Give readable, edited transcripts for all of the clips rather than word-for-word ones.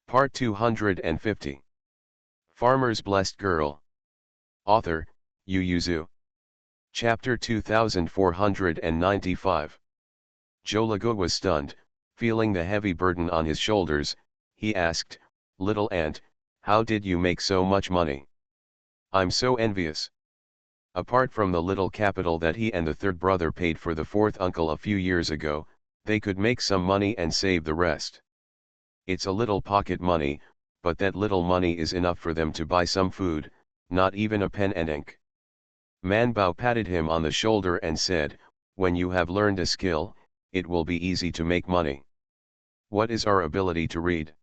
Part 250. Farmer's Blessed Girl. Author, Yu Yuzu. Chapter 2495. Jolago was stunned, feeling the heavy burden on his shoulders. He asked, "Little ant, how did you make so much money? I'm so envious." Apart from the little capital that he and the third brother paid for the fourth uncle a few years ago, they could make some money and save the rest. It's a little pocket money, but that little money is enough for them to buy some food, not even a pen and ink. Man Bao patted him on the shoulder and said, "When you have learned a skill, it will be easy to make money. What is our ability to read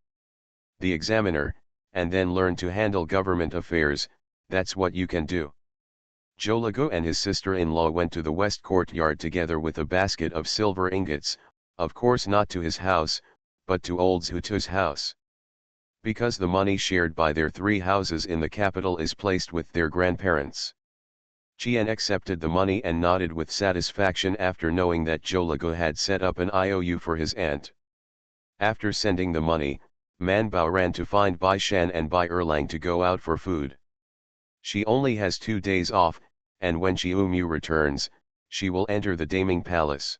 the examiner, and then learn to handle government affairs? That's what you can do." Jolago and his sister-in-law went to the west courtyard together with a basket of silver ingots, of course not to his house, but to old Zhutu's house. Because the money shared by their three houses in the capital is placed with their grandparents. Qian accepted the money and nodded with satisfaction after knowing that Jolago had set up an IOU for his aunt. After sending the money, Man Bao ran to find Bai Shan and Bai Erlang to go out for food. She only has 2 days off, and when Xiumu returns, she will enter the Daming Palace.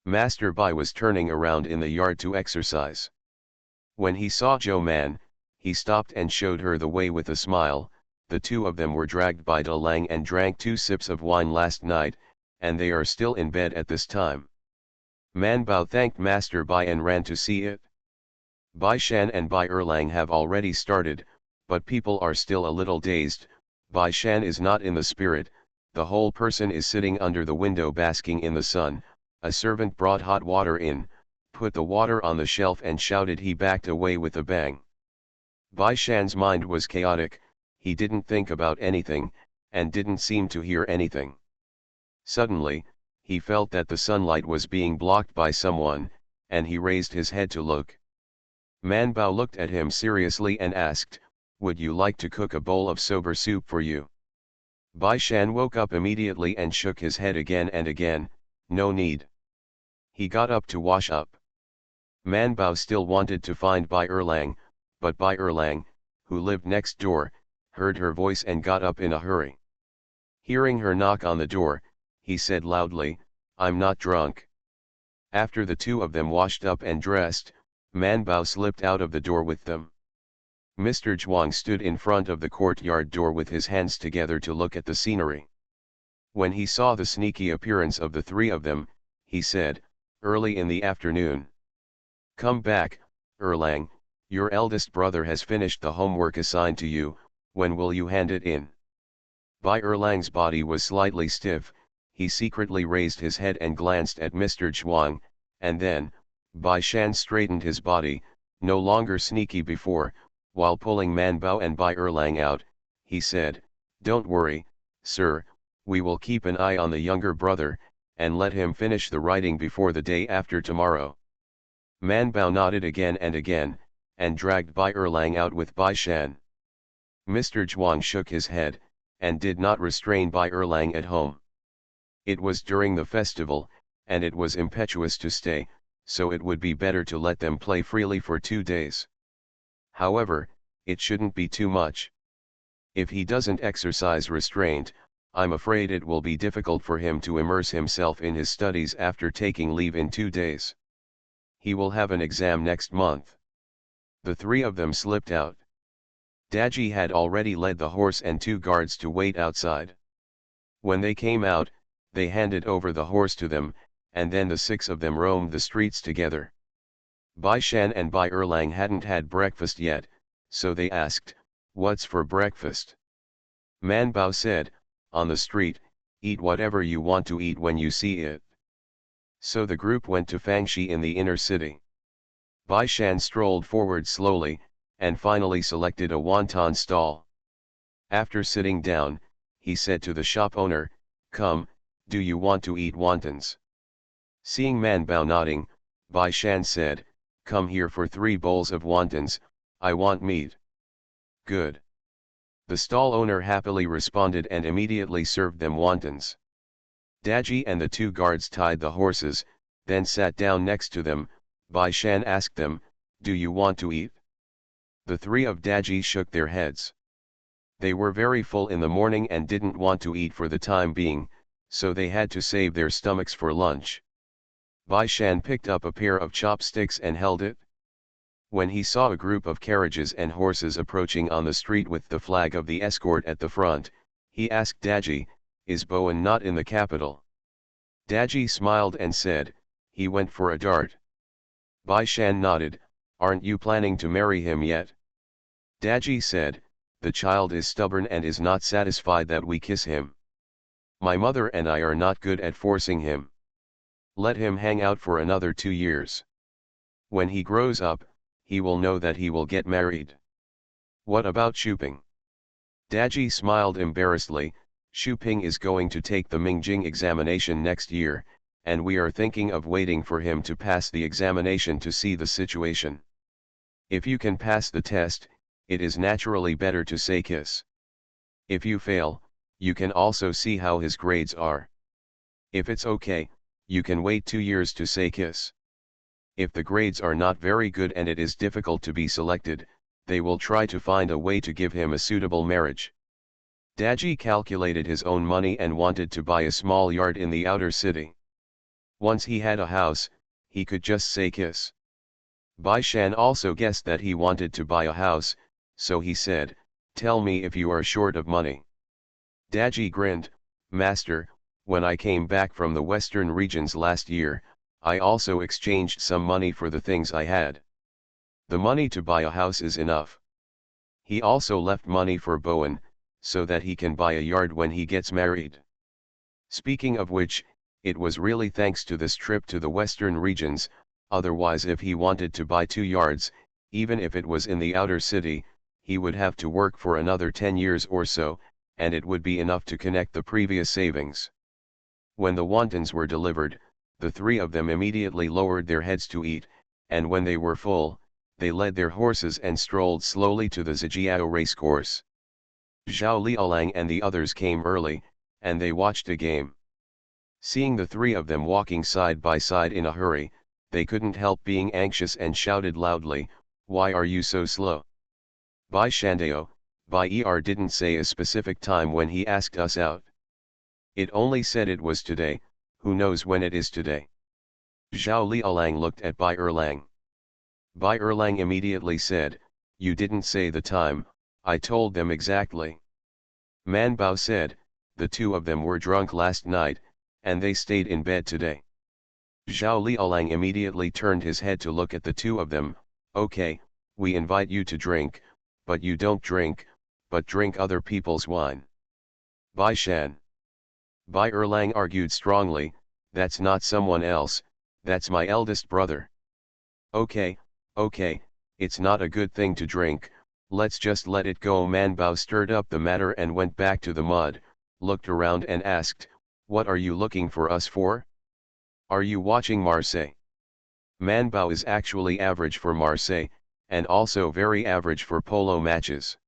Master Bai was turning around in the yard to exercise. When he saw Zhou Man, he stopped and showed her the way with a smile. The two of them were dragged by Da Lang and drank 2 sips of wine last night, and they are still in bed at this time. Man Bao thanked Master Bai and ran to see it. Bai Shan and Bai Erlang have already started, but people are still a little dazed. Bai Shan is not in the spirit, the whole person is sitting under the window basking in the sun. A servant brought hot water in, put the water on the shelf and shouted. He backed away with a bang. Bai Shan's mind was chaotic, he didn't think about anything, and didn't seem to hear anything. Suddenly, he felt that the sunlight was being blocked by someone, and he raised his head to look. Man Bao looked at him seriously and asked, "Would you like to cook a bowl of soba soup for you?" Bai Shan woke up immediately and shook his head again and again. "No need." He got up to wash up. Man Bao still wanted to find Bai Erlang, but Bai Erlang, who lived next door, heard her voice and got up in a hurry. Hearing her knock on the door, he said loudly, "I'm not drunk." After the two of them washed up and dressed, Man Bao slipped out of the door with them. Mr. Zhuang stood in front of the courtyard door with his hands together to look at the scenery. When he saw the sneaky appearance of the three of them, he said, "Early in the afternoon. Come back, Erlang, your eldest brother has finished the homework assigned to you. When will you hand it in?" Bai Erlang's body was slightly stiff, he secretly raised his head and glanced at Mr. Zhuang, and then, Bai Shan straightened his body, no longer sneaky before. While pulling Man Bao and Bai Erlang out, he said, "Don't worry, sir, we will keep an eye on the younger brother, and let him finish the writing before the day after tomorrow." Man Bao nodded again and dragged Bai Erlang out with Bai Shan. Mr. Zhuang shook his head, and did not restrain Bai Erlang at home. It was during the festival, and it was impetuous to stay, so it would be better to let them play freely for 2 days. However, it shouldn't be too much. If he doesn't exercise restraint, I'm afraid it will be difficult for him to immerse himself in his studies after taking leave in 2 days. He will have an exam next month. The three of them slipped out. Daji had already led the horse and 2 guards to wait outside. When they came out, they handed over the horse to them, and then the 6 of them roamed the streets together. Bai Shan and Bai Erlang hadn't had breakfast yet, so they asked, "What's for breakfast?" Man Bao said, "On the street, eat whatever you want to eat when you see it." So the group went to Fangxi in the inner city. Bai Shan strolled forward slowly, and finally selected a wonton stall. After sitting down, he said to the shop owner, "Come, do you want to eat wontons?" Seeing Man Bao nodding, Bai Shan said, "Come here for 3 bowls of wontons, I want meat." "Good." The stall owner happily responded and immediately served them wontons. Daji and the 2 guards tied the horses, then sat down next to them. Bai Shan asked them, "Do you want to eat?" The three of Daji shook their heads. They were very full in the morning and didn't want to eat for the time being, so they had to save their stomachs for lunch. Bai Shan picked up a pair of chopsticks and held it. When he saw a group of carriages and horses approaching on the street with the flag of the escort at the front, he asked Daji, "Is Bowen not in the capital?" Daji smiled and said, "He went for a dart." Bai Shan nodded, "Aren't you planning to marry him yet?" Daji said, "The child is stubborn and is not satisfied that we kiss him. My mother and I are not good at forcing him. Let him hang out for another 2 years. When he grows up, he will know that he will get married." "What about Shuping?" Daji smiled embarrassedly. "Shuping is going to take the Mingjing examination next year, and we are thinking of waiting for him to pass the examination to see the situation. If you can pass the test, it is naturally better to say kiss. If you fail, you can also see how his grades are. If it's okay, you can wait 2 years to say kiss. If the grades are not very good and it is difficult to be selected, they will try to find a way to give him a suitable marriage." Daji calculated his own money and wanted to buy a small yard in the outer city. Once he had a house, he could just say kiss. Bai Shan also guessed that he wanted to buy a house, so he said, "Tell me if you are short of money." Daji grinned, "Master, when I came back from the western regions last year, I also exchanged some money for the things I had. The money to buy a house is enough." He also left money for Bowen, so that he can buy a yard when he gets married. Speaking of which, it was really thanks to this trip to the western regions, otherwise if he wanted to buy 2 yards, even if it was in the outer city, he would have to work for another 10 years or so, and it would be enough to connect the previous savings. When the wontons were delivered, the three of them immediately lowered their heads to eat, and when they were full, they led their horses and strolled slowly to the Zijiao racecourse. Zhao Liaolang and the others came early, and they watched a game. Seeing the three of them walking side by side in a hurry, they couldn't help being anxious and shouted loudly, "Why are you so slow?" Bai Shandao, Bai didn't say a specific time when he asked us out. It only said it was today. Who knows when it is today? Zhao Liaolang looked at Bai Erlang. Bai Erlang immediately said, "You didn't say the time, I told them exactly." Man Bao said, "The two of them were drunk last night, and they stayed in bed today." Zhao Liaolang immediately turned his head to look at the two of them. "Okay, we invite you to drink, but you don't drink, but drink other people's wine." Bai Shan. Bai Erlang argued strongly, "That's not someone else, that's my eldest brother." Okay, it's not a good thing to drink, let's just let it go." Man Bao stirred up the matter and went back to the mud, looked around and asked, "What are you looking for us for? Are you watching Marseille?" Man Bao is actually average for Marseille, and also very average for polo matches.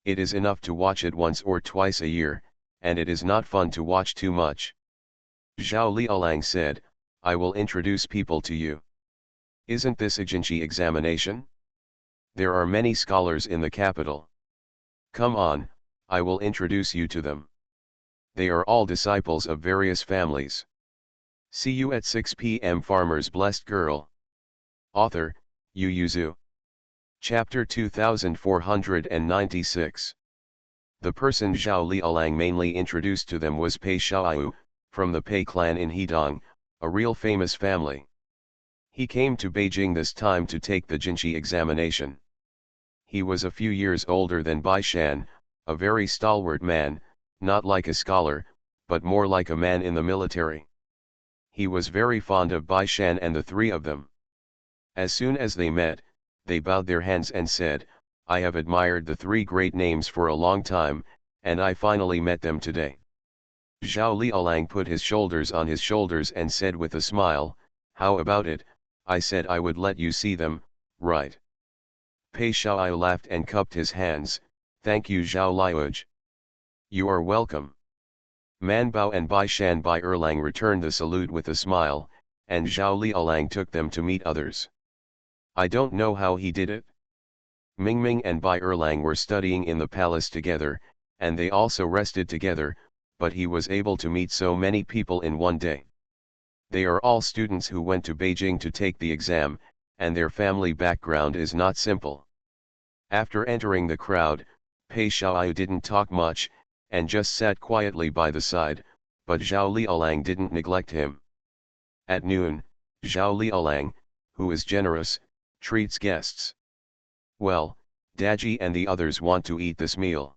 It is enough to watch it once or twice a year, and it is not fun to watch too much. Zhao Liaolang said, "I will introduce people to you. Isn't this a Jinchi examination? There are many scholars in the capital. Come on, I will introduce you to them. They are all disciples of various families. See you at 6 p.m. Farmer's Blessed Girl." Author, Yu Yuzu. Chapter 2496. The person Zhao Liaolang mainly introduced to them was Pei Xiaoyu, from the Pei clan in Hedong, a real famous family. He came to Beijing this time to take the Jinchi examination. He was a few years older than Bai Shan, a very stalwart man, not like a scholar, but more like a man in the military. He was very fond of Bai Shan and the three of them. As soon as they met, they bowed their hands and said, "I have admired the three great names for a long time, and I finally met them today." Zhao Liaolang put his shoulders on his shoulders and said with a smile, "How about it? I said I would let you see them, right?" Pei Xiaoyu laughed and cupped his hands, "Thank you Zhao Liuj. You are welcome." Man Bao and Bai Shan Bai Erlang returned the salute with a smile, and Zhao Liaolang took them to meet others. "I don't know how he did it. Mingming and Bai Erlang were studying in the palace together, and they also rested together, but he was able to meet so many people in one day. They are all students who went to Beijing to take the exam, and their family background is not simple. After entering the crowd, Pei Xiaoyu didn't talk much, and just sat quietly by the side, but Zhao Liaolang didn't neglect him. At noon, Zhao Liaolang, who is generous, treats guests. Well, Daji and the others want to eat this meal.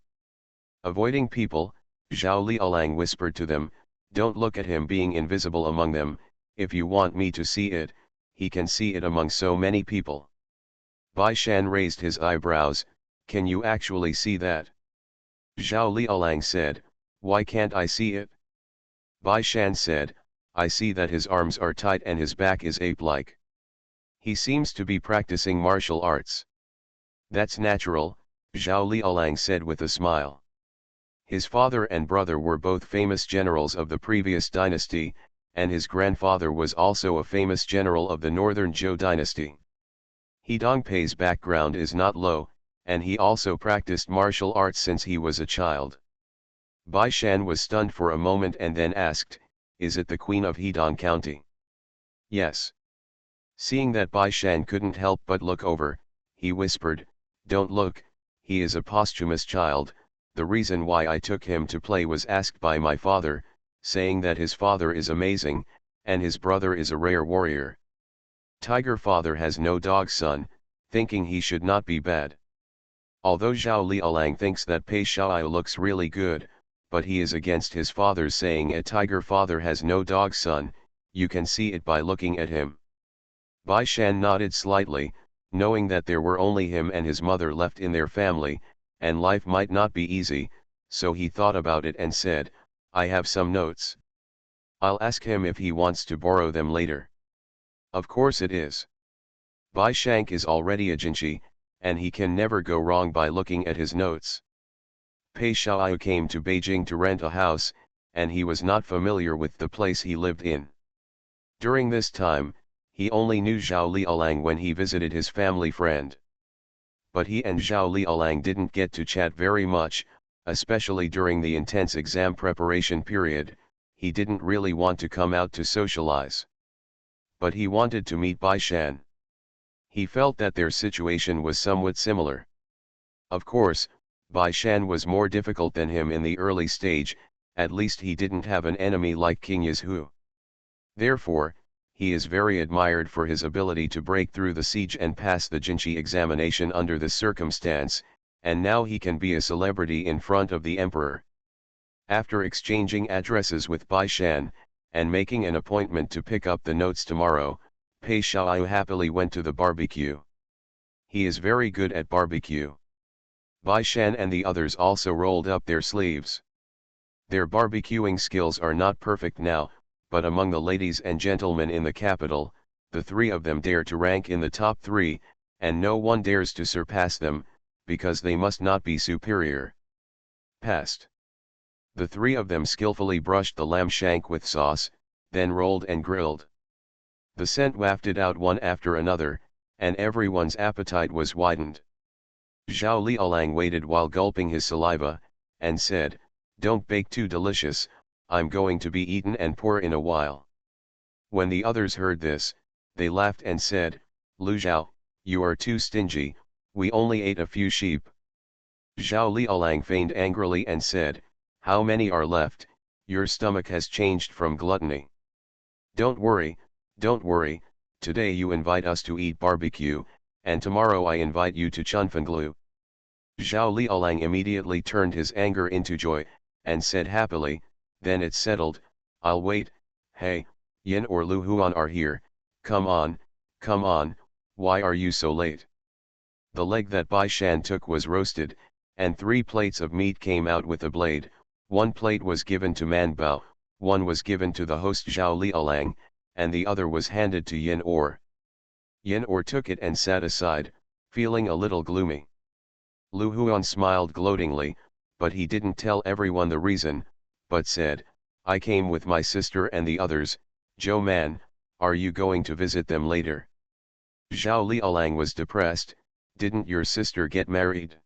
Avoiding people, Zhao Liaolang whispered to them, "Don't look at him being invisible among them. If you want me to see it, he can see it among so many people." Bai Shan raised his eyebrows, "Can you actually see that?" Zhao Liaolang said, "Why can't I see it?" Bai Shan said, "I see that his arms are tight and his back is ape-like. He seems to be practicing martial arts." "That's natural," Zhao Liaolang said with a smile. His father and brother were both famous generals of the previous dynasty, and his grandfather was also a famous general of the northern Zhou dynasty. He Dongpei's background is not low, and he also practiced martial arts since he was a child. Bai Shan was stunned for a moment and then asked, "Is it the Queen of Hedong County?" "Yes." Seeing that Bai Shan couldn't help but look over, he whispered, "Don't look, he is a posthumous child. The reason why I took him to play was asked by my father, saying that his father is amazing, and his brother is a rare warrior. Tiger father has no dog son, thinking he should not be bad." Although Zhao Liaolang thinks that Pei Xiaoyu looks really good, but he is against his father's saying a tiger father has no dog son. You can see it by looking at him. Bai Shan nodded slightly, knowing that there were only him and his mother left in their family, and life might not be easy, so he thought about it and said, "I have some notes. I'll ask him if he wants to borrow them later." "Of course it is." Bai Shank is already a Jinchi, and he can never go wrong by looking at his notes. Pei Xiaoyu came to Beijing to rent a house, and he was not familiar with the place he lived in. During this time, he only knew Zhao Liaolang when he visited his family friend. But he and Zhao Liaolang didn't get to chat very much, especially during the intense exam preparation period. He didn't really want to come out to socialize. But he wanted to meet Bai Shan. He felt that their situation was somewhat similar. Of course, Bai Shan was more difficult than him in the early stage, at least he didn't have an enemy like King Yizhu. Therefore, he is very admired for his ability to break through the siege and pass the Jinchi examination under this circumstance, and now he can be a celebrity in front of the emperor. After exchanging addresses with Bai Shan, and making an appointment to pick up the notes tomorrow, Pei Xiaoyu happily went to the barbecue. He is very good at barbecue. Bai Shan and the others also rolled up their sleeves. Their barbecuing skills are not perfect now, but among the ladies and gentlemen in the capital, the three of them dare to rank in the top 3, and no one dares to surpass them, because they must not be superior. Passed. The three of them skillfully brushed the lamb shank with sauce, then rolled and grilled. The scent wafted out one after another, and everyone's appetite was widened. Zhao Liaolang waited while gulping his saliva, and said, "Don't bake too delicious, I'm going to be eaten and poor in a while." When the others heard this, they laughed and said, "Lu Zhao, you are too stingy, we only ate a few sheep." Zhao Liaolang feigned angrily and said, "How many are left? Your stomach has changed from gluttony." Don't worry, today you invite us to eat barbecue, and tomorrow I invite you to Chunfenglu." Zhao Liaolang immediately turned his anger into joy, and said happily, "Then it's settled, I'll wait. Hey, Yin or Lu Huan are here, come on, why are you so late?" The leg that Bai Shan took was roasted, and 3 plates of meat came out with a blade. 1 plate was given to Man Bao, 1 was given to the host Zhao Liaolang, and the other was handed to Yin Or. Yin Or took it and sat aside, feeling a little gloomy. Lu Huan smiled gloatingly, but he didn't tell everyone the reason, but said, "I came with my sister and the others. Zhou Man, are you going to visit them later?" Zhao Liaolang was depressed. Didn't your sister get married?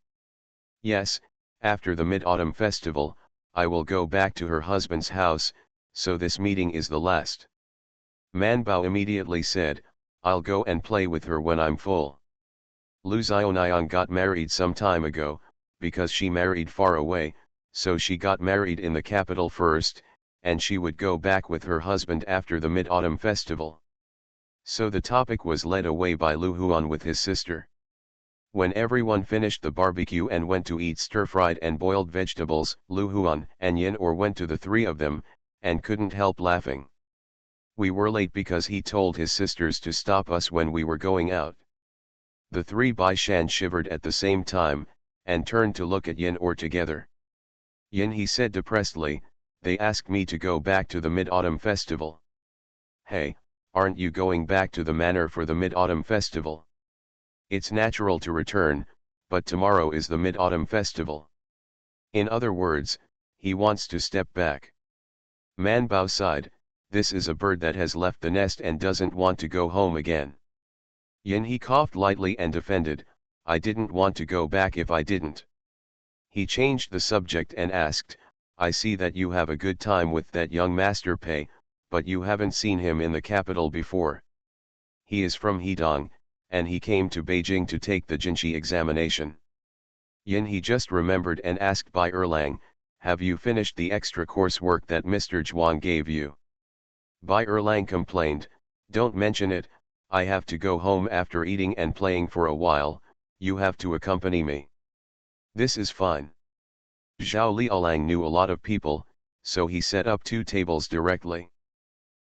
Yes, after the Mid-Autumn Festival, I will go back to her husband's house, so this meeting is the last. Manbao immediately said, I'll go and play with her when I'm full. Lu Xiaoniang got married some time ago, because she married far away, so she got married in the capital first, and she would go back with her husband after the Mid-Autumn Festival. So the topic was led away by Lu Huan with his sister. When everyone finished the barbecue and went to eat stir-fried and boiled vegetables, Lu Huan and Yin Or went to the three of them, and couldn't help laughing. We were late because he told his sisters to stop us when we were going out. The three Bai Shan shivered at the same time, and turned to look at Yin Or together. Yin, he said depressedly, they asked me to go back to the Mid-Autumn Festival. Hey, aren't you going back to the manor for the Mid-Autumn Festival? It's natural to return, but tomorrow is the Mid-Autumn Festival. In other words, he wants to step back. Manbao sighed, this is a bird that has left the nest and doesn't want to go home again. Yin, he coughed lightly and defended, I didn't want to go back if I didn't. He changed the subject and asked, I see that you have a good time with that young Master Pei, but you haven't seen him in the capital before. He is from Hedong, and he came to Beijing to take the Jinshi examination. Yin, he just remembered and asked Bai Erlang, have you finished the extra coursework that Mr. Zhuang gave you? Bai Erlang complained, don't mention it, I have to go home after eating and playing for a while, you have to accompany me. This is fine. Zhao Liaolang knew a lot of people, so he set up 2 tables directly.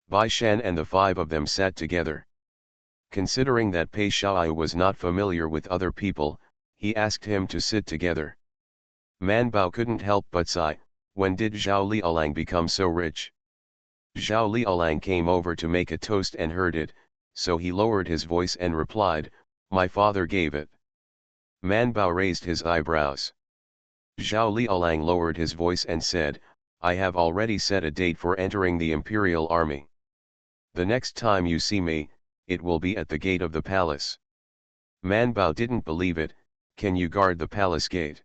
Bai Shan and the 5 of them sat together. Considering that Pei Xiaoyu was not familiar with other people, he asked him to sit together. Manbao couldn't help but sigh, when did Zhao Liaolang become so rich? Zhao Liaolang came over to make a toast and heard it, so he lowered his voice and replied, my father gave it. Manbao raised his eyebrows. Zhao Liaolang lowered his voice and said, I have already set a date for entering the imperial army. The next time you see me, it will be at the gate of the palace. Manbao didn't believe it, can you guard the palace gate?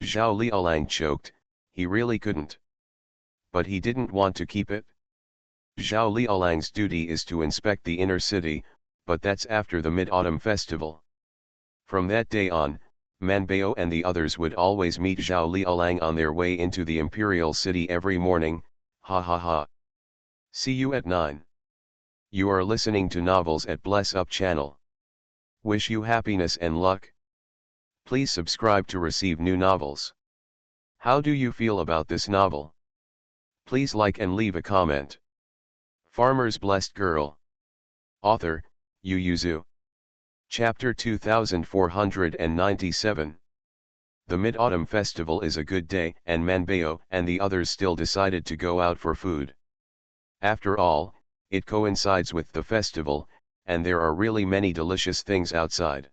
Zhao Liaolang choked, he really couldn't. But he didn't want to keep it. Zhao Liaolang's duty is to inspect the inner city, but that's after the Mid-Autumn Festival. From that day on, Manbao and the others would always meet Zhao Liaolang on their way into the imperial city every morning, ha ha ha. See you at 9. You are listening to Novels at Bless Up channel. Wish you happiness and luck. Please subscribe to receive new novels. How do you feel about this novel? Please like and leave a comment. Farmer's Blessed Girl. Author, Yu Yuzu. Chapter 2497. The Mid-Autumn Festival is a good day, and Manbao and the others still decided to go out for food. After all, it coincides with the festival, and there are really many delicious things outside.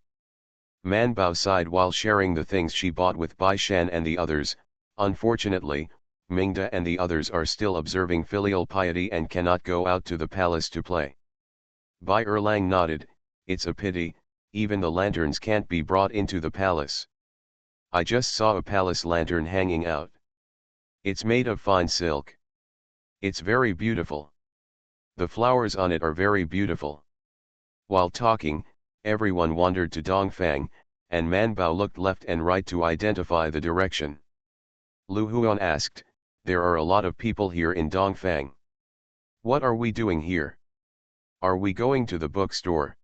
Manbao sighed while sharing the things she bought with Bai Shan and the others. Unfortunately, Mingda and the others are still observing filial piety and cannot go out to the palace to play. Bai Erlang nodded, it's a pity, even the lanterns can't be brought into the palace. I just saw a palace lantern hanging out. It's made of fine silk. It's very beautiful. The flowers on it are very beautiful. While talking, everyone wandered to Dongfang, and Manbao looked left and right to identify the direction. Lu Huan asked, there are a lot of people here in Dongfang. What are we doing here? Are we going to the bookstore?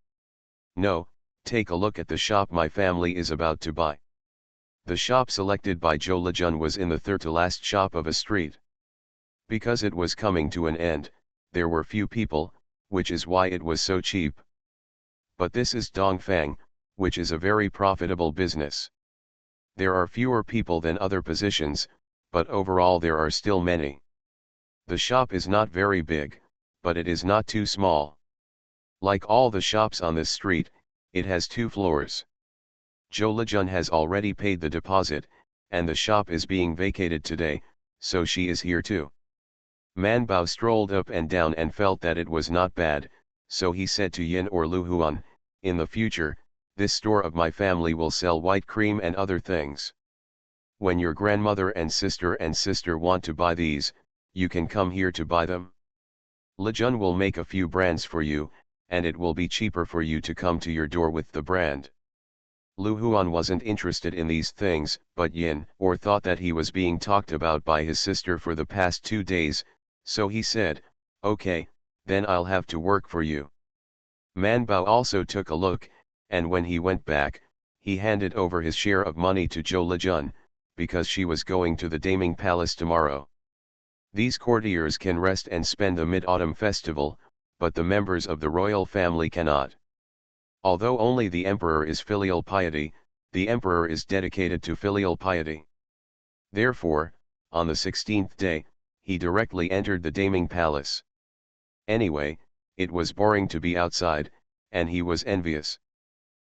No, take a look at the shop my family is about to buy. The shop selected by Zhou Lejun was in the third to last shop of a street. Because it was coming to an end, there were few people, which is why it was so cheap. But this is Dongfang, which is a very profitable business. There are fewer people than other positions, but overall there are still many. The shop is not very big, but it is not too small. Like all the shops on this street, it has 2 floors. Zhou Lejun has already paid the deposit, and the shop is being vacated today, so she is here too. Manbao strolled up and down and felt that it was not bad, so he said to Yin or Lu Huan, in the future, This store of my family will sell white cream and other things. When your grandmother and sister want to buy these, you can come here to buy them. Lejun will make a few brands for you, and it will be cheaper for you to come to your door with the brand. Lu Huan wasn't interested in these things, but Yin or thought that he was being talked about by his sister for the past 2 days, so he said, "Okay, then I'll have to work for you." Man Bao also took a look, and when he went back, he handed over his share of money to Zhou Lejun, because she was going to the Daming Palace tomorrow. These courtiers can rest and spend the Mid-Autumn Festival, but the members of the royal family cannot. Although only the emperor is filial piety, the emperor is dedicated to filial piety. Therefore, on the 16th day, he directly entered the Daming Palace. Anyway, it was boring to be outside, and he was envious.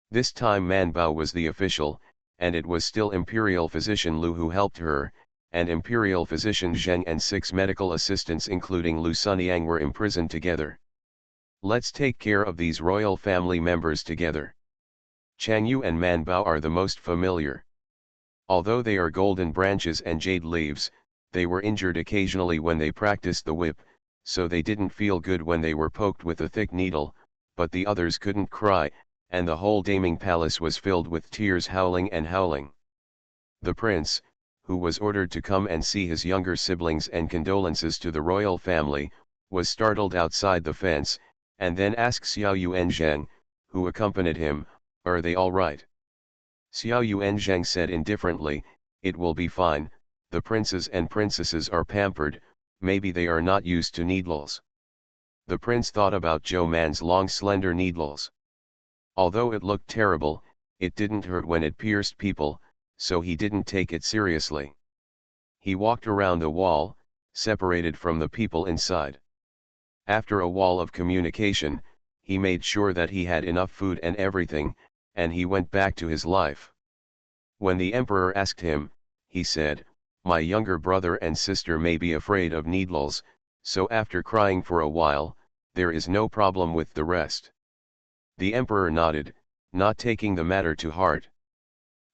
This time Man Bao was the official, and it was still Imperial Physician Lu who helped her, and Imperial Physician Zheng and 6 medical assistants including Lu Sunyang were imprisoned together. Let's take care of these royal family members together. Chang Yu and Man Bao are the most familiar. Although they are golden branches and jade leaves, they were injured occasionally when they practiced the whip, so they didn't feel good when they were poked with a thick needle, but the others couldn't cry, and the whole Daming Palace was filled with tears, howling and howling. The prince, who was ordered to come and see his younger siblings and condolences to the royal family, was startled outside the fence, and then asked Xiao Yuanzhang, who accompanied him, "Are they all right?" Xiao Yuanzhang said indifferently, "It will be fine, the princes and princesses are pampered, maybe they are not used to needles." The prince thought about Zhou Man's long slender needles. Although it looked terrible, it didn't hurt when it pierced people, so he didn't take it seriously. He walked around the wall, separated from the people inside. After a wall of communication, he made sure that he had enough food and everything, and he went back to his life. When the emperor asked him, he said, "My younger brother and sister may be afraid of needles, so after crying for a while, there is no problem with the rest." The emperor nodded, not taking the matter to heart.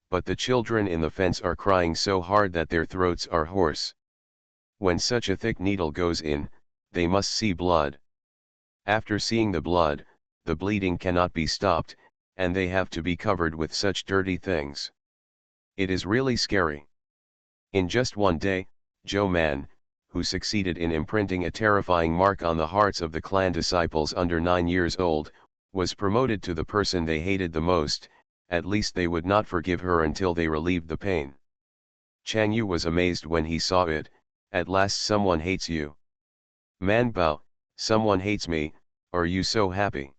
But the children in the fence are crying so hard that their throats are hoarse. When such a thick needle goes in, they must see blood. After seeing the blood, the bleeding cannot be stopped, and they have to be covered with such dirty things. It is really scary. In just one day, Zhou Man, who succeeded in imprinting a terrifying mark on the hearts of the clan disciples under 9 years old, was promoted to the person they hated the most. At least they would not forgive her until they relieved the pain. Chang Yu was amazed when he saw it. "At last someone hates you." "Man Bao, someone hates me, are you so happy?"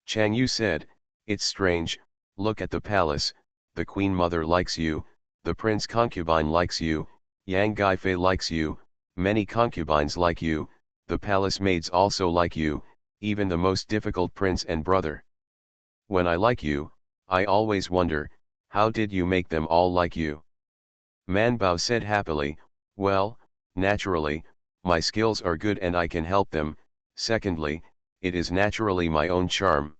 Chang Yu said, "It's strange, look at the palace, the queen mother likes you, the prince concubine likes you, Yang Gaifei likes you, many concubines like you, the palace maids also like you, even the most difficult prince and brother. When I like you, I always wonder, how did you make them all like you?" Man Bao said happily, "Well, naturally, my skills are good and I can help them. Secondly, it is naturally my own charm.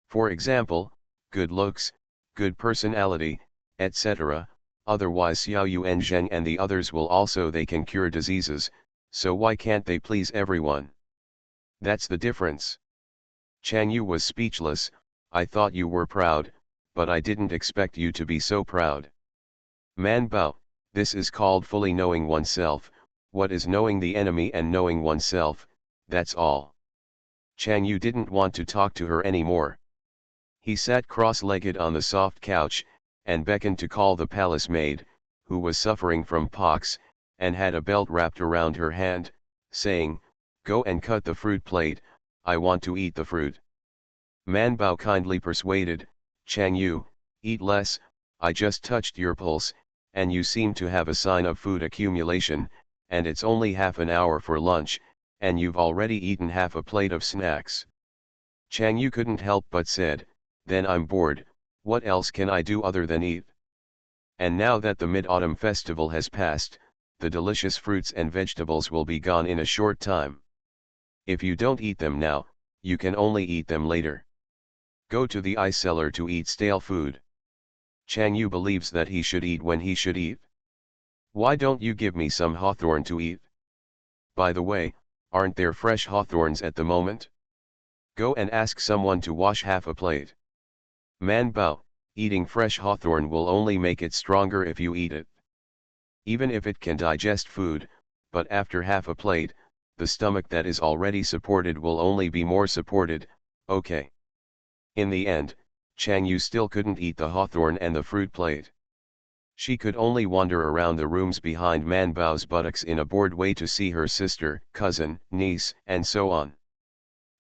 For example, good looks, good personality, etc. Otherwise Xiao Yuanzheng and the others will also they can cure diseases, so why can't they please everyone? That's the difference." Chang Yu was speechless. "I thought you were proud, but I didn't expect you to be so proud." Man Bao, this is called fully knowing oneself. What is knowing the enemy and knowing oneself, that's all. Chang Yu didn't want to talk to her anymore. He sat cross-legged on the soft couch, and beckoned to call the palace maid, who was suffering from pox, and had a belt wrapped around her hand, saying, "Go and cut the fruit plate, I want to eat the fruit." Man Bao kindly persuaded, "Chang Yu, eat less, I just touched your pulse, and you seem to have a sign of food accumulation, and it's only half an hour for lunch, and you've already eaten half a plate of snacks." Chang Yu couldn't help but said, "Then I'm bored, what else can I do other than eat?" And now that the Mid-Autumn Festival has passed, the delicious fruits and vegetables will be gone in a short time. If you don't eat them now, you can only eat them later. Go to the ice cellar to eat stale food. Chang Yu believes that he should eat when he should eat. Why don't you give me some hawthorn to eat? By the way, aren't there fresh hawthorns at the moment? Go and ask someone to wash half a plate. Man Bao, eating fresh hawthorn will only make it stronger if you eat it. Even if it can digest food, but after half a plate, the stomach that is already supported will only be more supported, okay. In the end, Chang Yu still couldn't eat the hawthorn and the fruit plate. She could only wander around the rooms behind Man Bao's buttocks in a bored way to see her sister, cousin, niece, and so on.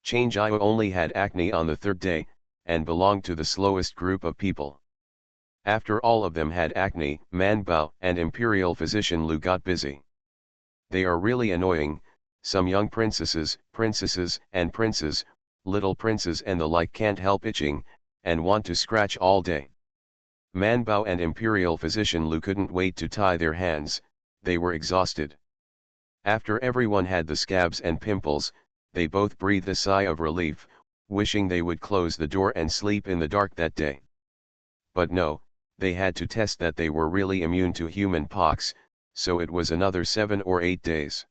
Chang Jiao only had acne on the third day, and belonged to the slowest group of people. After all of them had acne, Man Bao and Imperial Physician Lu got busy. They are really annoying, some young princesses, and princes, little princes and the like can't help itching, and want to scratch all day. Man Bao and Imperial Physician Lu couldn't wait to tie their hands, they were exhausted. After everyone had the scabs and pimples, they both breathed a sigh of relief, wishing they would close the door and sleep in the dark that day. But no, they had to test that they were really immune to human pox, so it was another 7 or 8 days.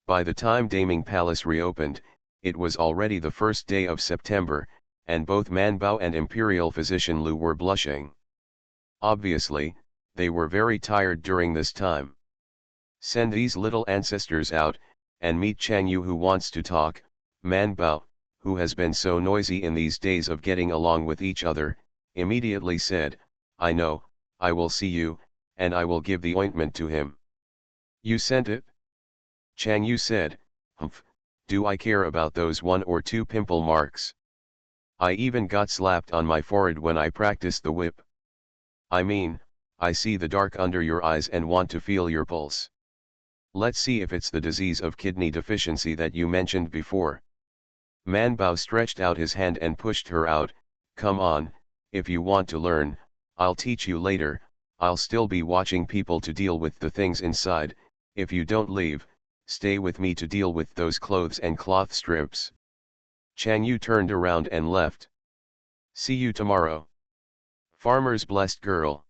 By the time Daming Palace reopened, it was already the first day of September, and both Man Bao and Imperial Physician Lu were blushing. Obviously, they were very tired during this time. Send these little ancestors out, and meet Chang Yu who wants to talk. Man Bao, who has been so noisy in these days of getting along with each other, immediately said, I know, I will see you, and I will give the ointment to him. You sent it? Chang Yu said, Humph, do I care about those 1 or 2 pimple marks? I even got slapped on my forehead when I practiced the whip. I mean, I see the dark under your eyes and want to feel your pulse. Let's see if it's the disease of kidney deficiency that you mentioned before. Man Bao stretched out his hand and pushed her out. Come on, if you want to learn, I'll teach you later. I'll still be watching people to deal with the things inside. If you don't leave, stay with me to deal with those clothes and cloth strips. Chang Yu turned around and left. See you tomorrow. Farmer's Blessed Girl.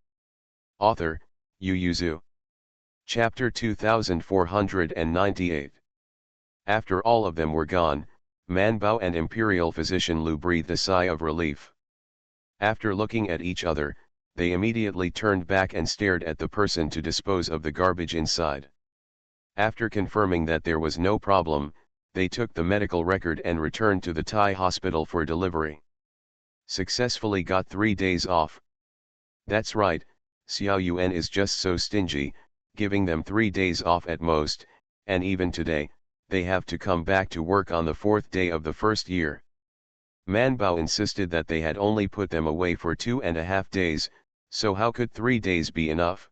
Author, Yu Yuzu. Chapter 2498. After all of them were gone, Man Bao and Imperial Physician Lu breathed a sigh of relief. After looking at each other, they immediately turned back and stared at the person to dispose of the garbage inside. After confirming that there was no problem, they took the medical record and returned to the Thai hospital for delivery. Successfully got 3 days off. That's right, Xiao Yuan is just so stingy, giving them 3 days off at most, and even today, they have to come back to work on the 4th day of the first year. Man Bao insisted that they had only put them away for 2.5 days, so how could 3 days be enough?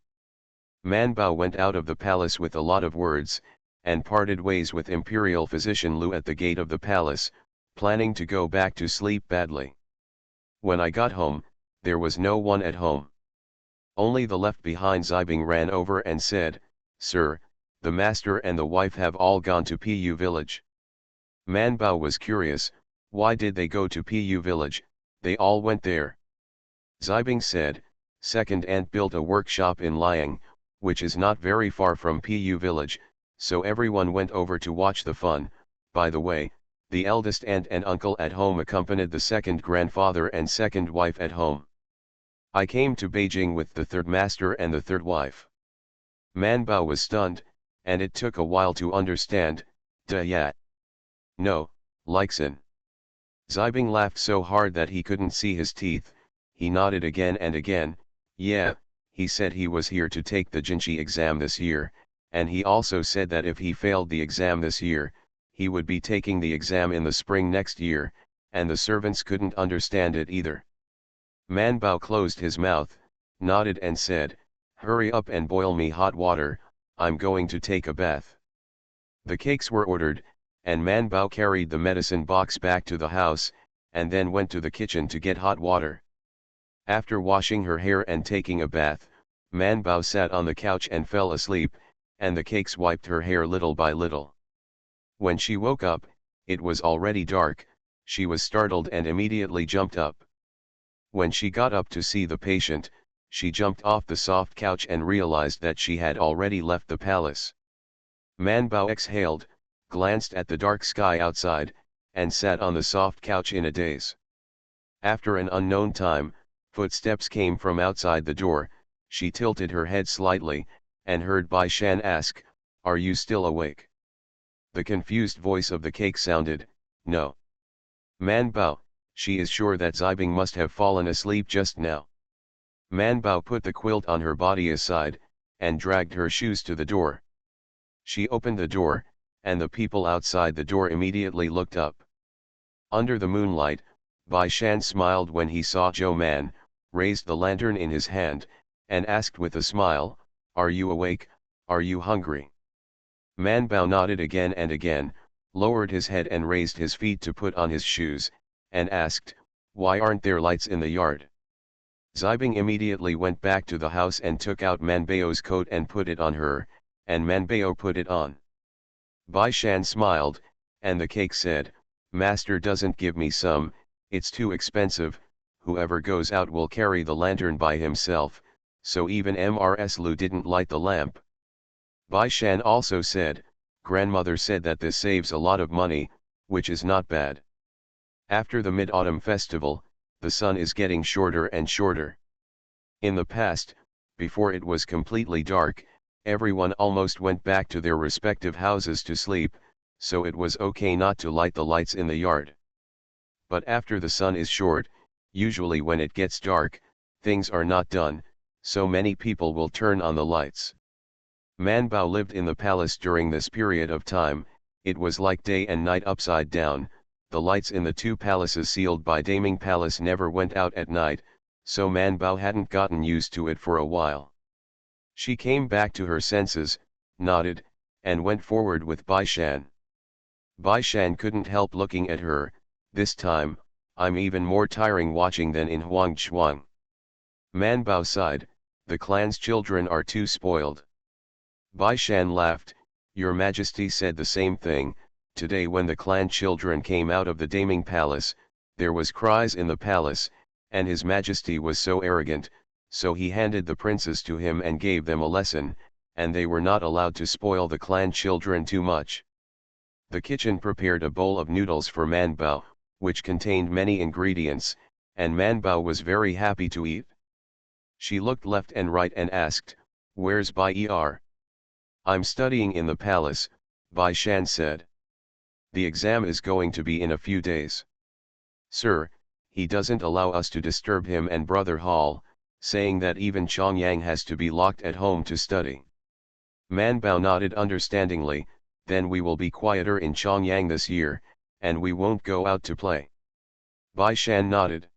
Man Bao went out of the palace with a lot of words, and parted ways with Imperial Physician Lu at the gate of the palace, planning to go back to sleep badly. When I got home, there was no one at home. Only the left behind Zibing ran over and said, Sir, the master and the wife have all gone to Pu village. Man Bao was curious, why did they go to Pu village? They all went there. Zibing said, second aunt built a workshop in Liang, which is not very far from Pu village, so everyone went over to watch the fun. By the way, the eldest aunt and uncle at home accompanied the second grandfather and second wife at home. I came to Beijing with the third master and the third wife. Man Bao was stunned, and it took a while to understand. Yeah. No, Leixin. Zibing laughed so hard that he couldn't see his teeth. He nodded again and again. Yeah, he said he was here to take the Jinchi exam this year, and he also said that if he failed the exam this year, he would be taking the exam in the spring next year, and the servants couldn't understand it either. Man Bao closed his mouth, nodded and said, hurry up and boil me hot water, I'm going to take a bath. The cakes were ordered, and Man Bao carried the medicine box back to the house, and then went to the kitchen to get hot water. After washing her hair and taking a bath, Man Bao sat on the couch and fell asleep, and the cakes wiped her hair little by little. When she woke up, it was already dark. She was startled and immediately jumped up. When she got up to see the patient, she jumped off the soft couch and realized that she had already left the palace. Manbao exhaled, glanced at the dark sky outside, and sat on the soft couch in a daze. After an unknown time, footsteps came from outside the door. She tilted her head slightly, and heard Bai Shan ask, "Are you still awake?" The confused voice of the cake sounded, "No." "Manbao, she is sure that Zibing must have fallen asleep just now." Manbao put the quilt on her body aside, and dragged her shoes to the door. She opened the door, and the people outside the door immediately looked up. Under the moonlight, Bai Shan smiled when he saw Zhou Man, raised the lantern in his hand, and asked with a smile, "Are you awake, are you hungry?" Manbao nodded again and again, lowered his head and raised his feet to put on his shoes, and asked, "Why aren't there lights in the yard?" Zibing immediately went back to the house and took out Manbao's coat and put it on her, and Manbao put it on. Bai Shan smiled, and the cake said, "Master doesn't give me some, it's too expensive, whoever goes out will carry the lantern by himself, so even Mrs. Lu didn't light the lamp." Bai Shan also said, "Grandmother said that this saves a lot of money, which is not bad." After the Mid-Autumn Festival, the sun is getting shorter and shorter. In the past, before it was completely dark, everyone almost went back to their respective houses to sleep, so it was okay not to light the lights in the yard. But after the sun is short, usually when it gets dark, things are not done, so many people will turn on the lights. Manbao lived in the palace during this period of time. It was like day and night upside down. The lights in the two palaces sealed by Daming Palace never went out at night, so Manbao hadn't gotten used to it for a while. She came back to her senses, nodded, and went forward with Bai Shan. Bai Shan couldn't help looking at her. "This time, I'm even more tiring watching than in Huangchuang." Manbao sighed, "The clan's children are too spoiled." Bai Shan laughed, "Your Majesty said the same thing. Today when the clan children came out of the Daming Palace, there was cries in the palace, and His Majesty was so arrogant, so he handed the princes to him and gave them a lesson, and they were not allowed to spoil the clan children too much." The kitchen prepared a bowl of noodles for Manbao, which contained many ingredients, and Manbao was very happy to eat. She looked left and right and asked, "Where's Bai Er?" "I'm studying in the palace," Bai Shan said. "The exam is going to be in a few days." "Sir, he doesn't allow us to disturb him and Brother Hall, saying that even Chongyang has to be locked at home to study." Manbao nodded understandingly, "Then we will be quieter in Chongyang this year, and we won't go out to play." Bai Shan nodded.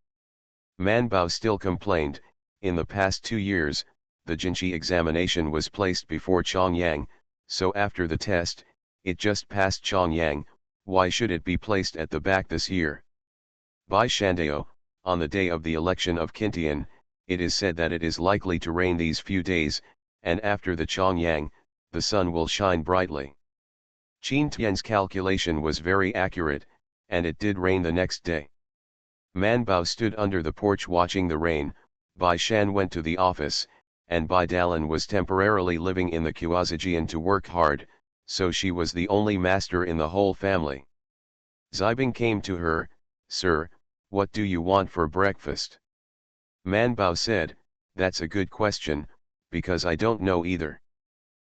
Manbao still complained, "In the past 2 years, the Jinshi examination was placed before Chongyang, so after the test, it just passed Chongyang, why should it be placed at the back this year?" Bai Shandao, on the day of the election of Qintian, it is said that it is likely to rain these few days, and after the Chongyang, the sun will shine brightly. Qin Tian's calculation was very accurate, and it did rain the next day. Manbao stood under the porch watching the rain. Bai Shan went to the office, and Bai Dalan was temporarily living in the Kuazijian to work hard, so she was the only master in the whole family. Zibing came to her, "Sir, what do you want for breakfast?" Manbao said, "That's a good question, because I don't know either."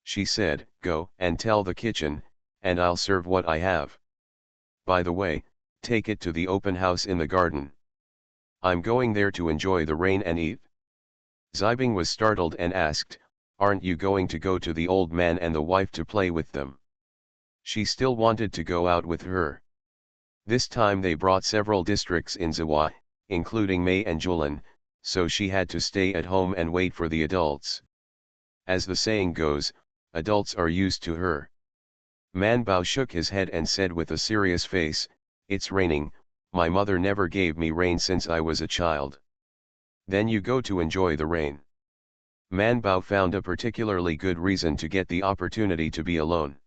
She said, "Go and tell the kitchen, and I'll serve what I have. By the way, take it to the open house in the garden. I'm going there to enjoy the rain and eat." Zibing was startled and asked, "Aren't you going to go to the old man and the wife to play with them?" She still wanted to go out with her. This time they brought several districts in Zawa, including Mei and Julan, so she had to stay at home and wait for the adults. As the saying goes, adults are used to her. Manbao shook his head and said with a serious face, "It's raining, my mother never gave me rain since I was a child." "Then you go to enjoy the rain." Manbao found a particularly good reason to get the opportunity to be alone.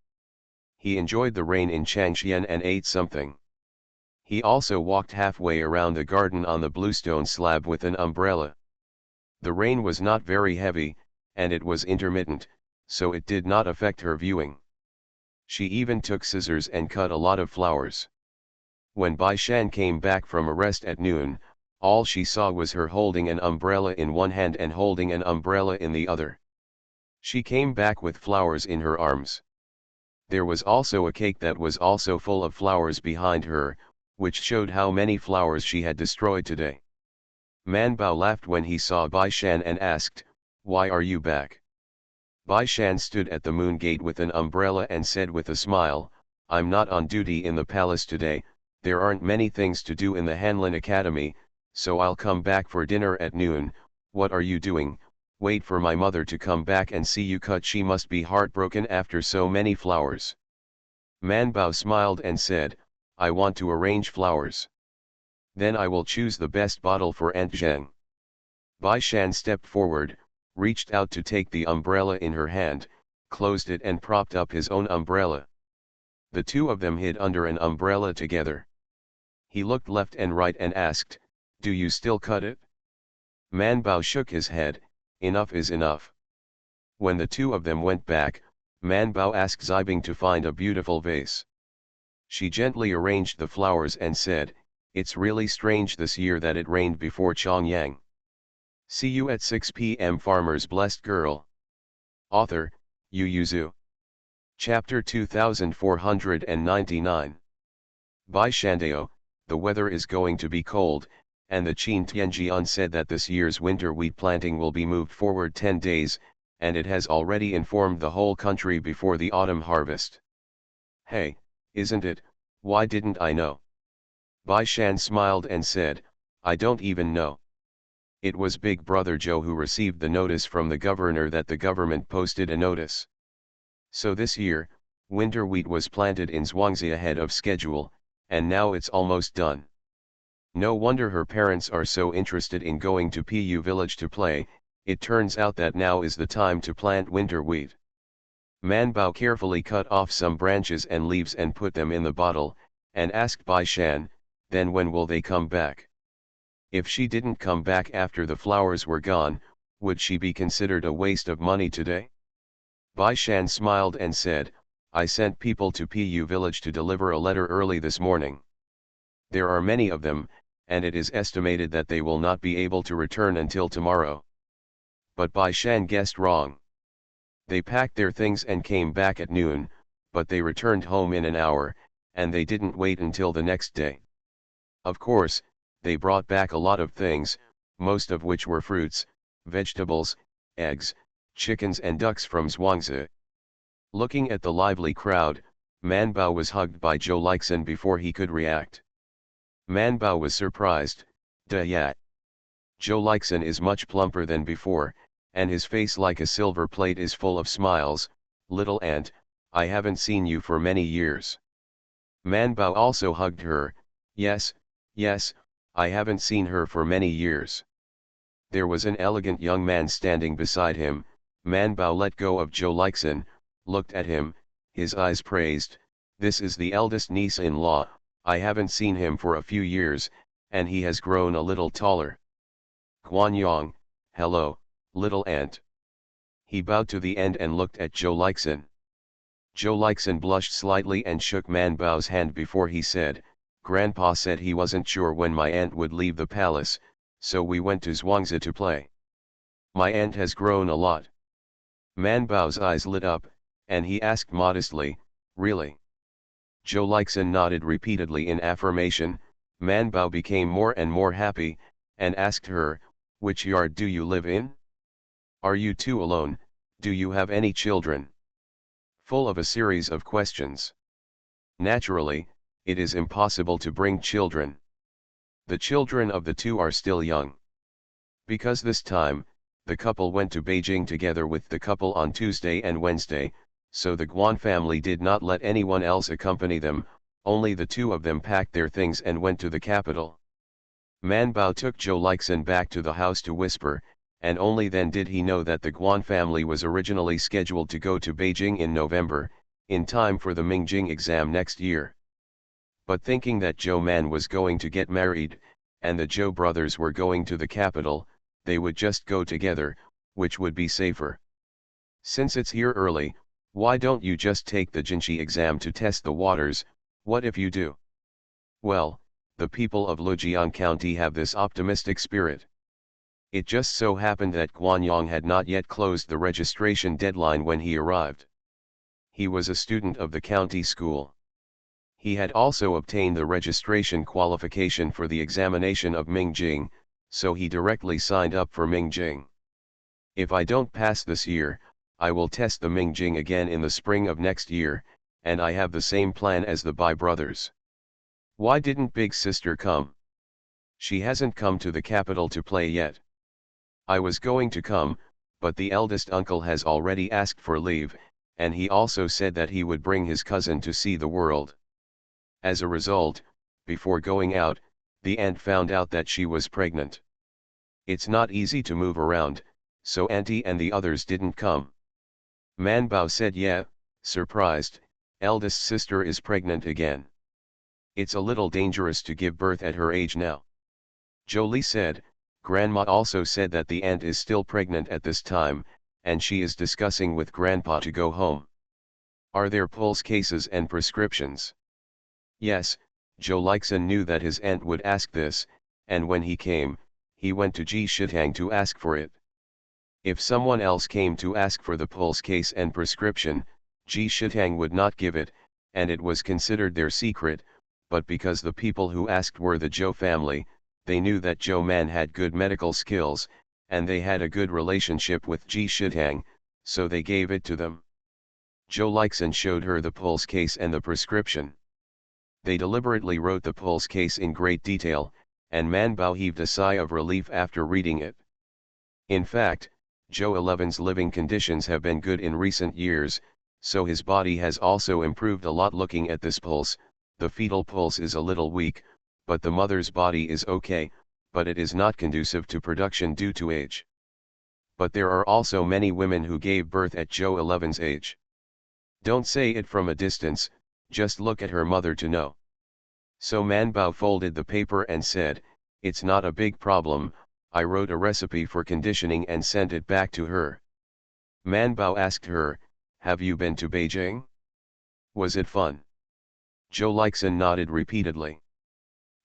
He enjoyed the rain in Changxian and ate something. He also walked halfway around the garden on the bluestone slab with an umbrella. The rain was not very heavy, and it was intermittent, so it did not affect her viewing. She even took scissors and cut a lot of flowers. When Bai Shan came back from a rest at noon, all she saw was her holding an umbrella in one hand and holding an umbrella in the other. She came back with flowers in her arms. There was also a cake that was also full of flowers behind her, which showed how many flowers she had destroyed today. Man Bao laughed when he saw Bai Shan and asked, "Why are you back?" Bai Shan stood at the moon gate with an umbrella and said with a smile, "I'm not on duty in the palace today, there aren't many things to do in the Hanlin Academy, so I'll come back for dinner at noon." "What are you doing? Wait for my mother to come back and see you cut. She must be heartbroken after so many flowers." Man Bao smiled and said, "I want to arrange flowers. Then I will choose the best bottle for Aunt Zheng." Bai Shan stepped forward, reached out to take the umbrella in her hand, closed it and propped up his own umbrella. The two of them hid under an umbrella together. He looked left and right and asked, "Do you still cut it?" Man Bao shook his head, "Enough is enough." When the two of them went back, Man Bao asked Zibing to find a beautiful vase. She gently arranged the flowers and said, "It's really strange this year that it rained before Chongyang. See you at 6 p.m. Farmer's Blessed Girl." Author, Yu Yuzu. Chapter 2499. Bai Shandao, the weather is going to be cold, and the Qin Tianjian said that this year's winter wheat planting will be moved forward 10 days, and it has already informed the whole country before the autumn harvest. Hey, isn't it? Why didn't I know? Bai Shan smiled and said, "I don't even know. It was Big Brother Joe who received the notice from the governor that the government posted a notice. So this year, winter wheat was planted in Zhuangzi ahead of schedule, and now it's almost done. No wonder her parents are so interested in going to Pu village to play. It turns out that now is the time to plant winter wheat." Man Bao carefully cut off some branches and leaves and put them in the bottle, and asked Bai Shan, "Then when will they come back? If she didn't come back after the flowers were gone, would she be considered a waste of money today?" Bai Shan smiled and said, "I sent people to Pu village to deliver a letter early this morning. There are many of them, and it is estimated that they will not be able to return until tomorrow." But Bai Shan guessed wrong. They packed their things and came back at noon, but they returned home in an hour, and they didn't wait until the next day. Of course, they brought back a lot of things, most of which were fruits, vegetables, eggs, chickens and ducks from Zhuangzi. Looking at the lively crowd, Man Bao was hugged by Zhou Leixin before he could react. Man Bao was surprised, "Duh yeah. Zhou Leixin is much plumper than before, and his face like a silver plate is full of smiles. Little aunt, I haven't seen you for many years." Man Bao also hugged her, yes, I haven't seen her for many years." There was an elegant young man standing beside him. Man Bao let go of Zhou Leixin, looked at him, his eyes praised, "This is the eldest niece-in-law, I haven't seen him for a few years, and he has grown a little taller. Guanyang, hello, little aunt." He bowed to the end and looked at Zhou Leixin. Zhou Leixin blushed slightly and shook Man Bao's hand before he said, "Grandpa said he wasn't sure when my aunt would leave the palace, so we went to Zhuangzi to play. My aunt has grown a lot." Man Bao's eyes lit up, and he asked modestly, "Really?" Zhou Leixin nodded repeatedly in affirmation. Man Bao became more and more happy, and asked her, "Which yard do you live in? Are you two alone? Do you have any children?" Full of a series of questions. Naturally, it is impossible to bring children. The children of the two are still young. Because this time, the couple went to Beijing together with the couple on Tuesday and Wednesday, so the Guan family did not let anyone else accompany them, only the two of them packed their things and went to the capital. Man Bao took Zhou Leixin back to the house to whisper, and only then did he know that the Guan family was originally scheduled to go to Beijing in November, in time for the Mingjing exam next year. But thinking that Joe Man was going to get married, and the Joe brothers were going to the capital, they would just go together, which would be safer. Since it's here early, why don't you just take the Jinchi exam to test the waters? What if you do? Well, the people of Lujiang County have this optimistic spirit. It just so happened that Guanyang had not yet closed the registration deadline when he arrived. He was a student of the county school. He had also obtained the registration qualification for the examination of Mingjing, so he directly signed up for Mingjing. If I don't pass this year, I will test the Mingjing again in the spring of next year, and I have the same plan as the Bai brothers. Why didn't big sister come? She hasn't come to the capital to play yet. I was going to come, but the eldest uncle has already asked for leave, and he also said that he would bring his cousin to see the world. As a result, before going out, the aunt found out that she was pregnant. It's not easy to move around, so auntie and the others didn't come. Man Bao said, yeah, surprised, eldest sister is pregnant again. It's a little dangerous to give birth at her age now. Jolie said, Grandma also said that the aunt is still pregnant at this time, and she is discussing with Grandpa to go home. Are there pulse cases and prescriptions? Yes, Joe Leixin knew that his aunt would ask this, and when he came, he went to Ji Shitang to ask for it. If someone else came to ask for the pulse case and prescription, Ji Shitang would not give it, and it was considered their secret, but because the people who asked were the Zhou family, they knew that Zhou Man had good medical skills, and they had a good relationship with Ji Shitang, so they gave it to them. Zhou Leixin showed her the pulse case and the prescription. They deliberately wrote the pulse case in great detail, and Man Bao heaved a sigh of relief after reading it. In fact, Zhou 11's living conditions have been good in recent years, so his body has also improved a lot. Looking at this pulse, the fetal pulse is a little weak, but the mother's body is okay, but it is not conducive to production due to age. But there are also many women who gave birth at Zhou 11's age. Don't say it from a distance, just look at her mother to know. So Man Bao folded the paper and said, it's not a big problem, I wrote a recipe for conditioning and sent it back to her. Man Bao asked her, have you been to Beijing? Was it fun? Zhou Leixin nodded repeatedly.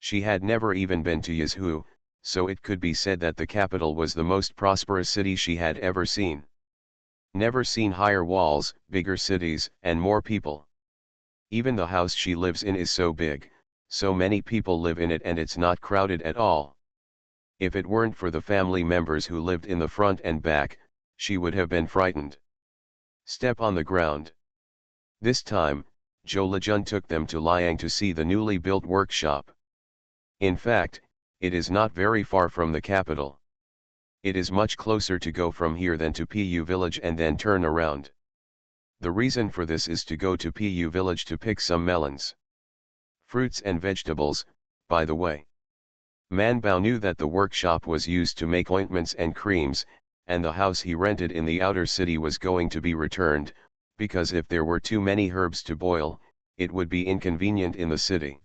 She had never even been to Yizhu, so it could be said that the capital was the most prosperous city she had ever seen. Never seen higher walls, bigger cities, and more people. Even the house she lives in is so big, so many people live in it, and it's not crowded at all. If it weren't for the family members who lived in the front and back, she would have been frightened. Step on the ground. This time, Zhou Lejun took them to Liang to see the newly built workshop. In fact, it is not very far from the capital. It is much closer to go from here than to Pu village and then turn around. The reason for this is to go to Pu village to pick some melons. Fruits and vegetables, by the way. Man Bao knew that the workshop was used to make ointments and creams, and the house he rented in the outer city was going to be returned, because if there were too many herbs to boil, it would be inconvenient in the city.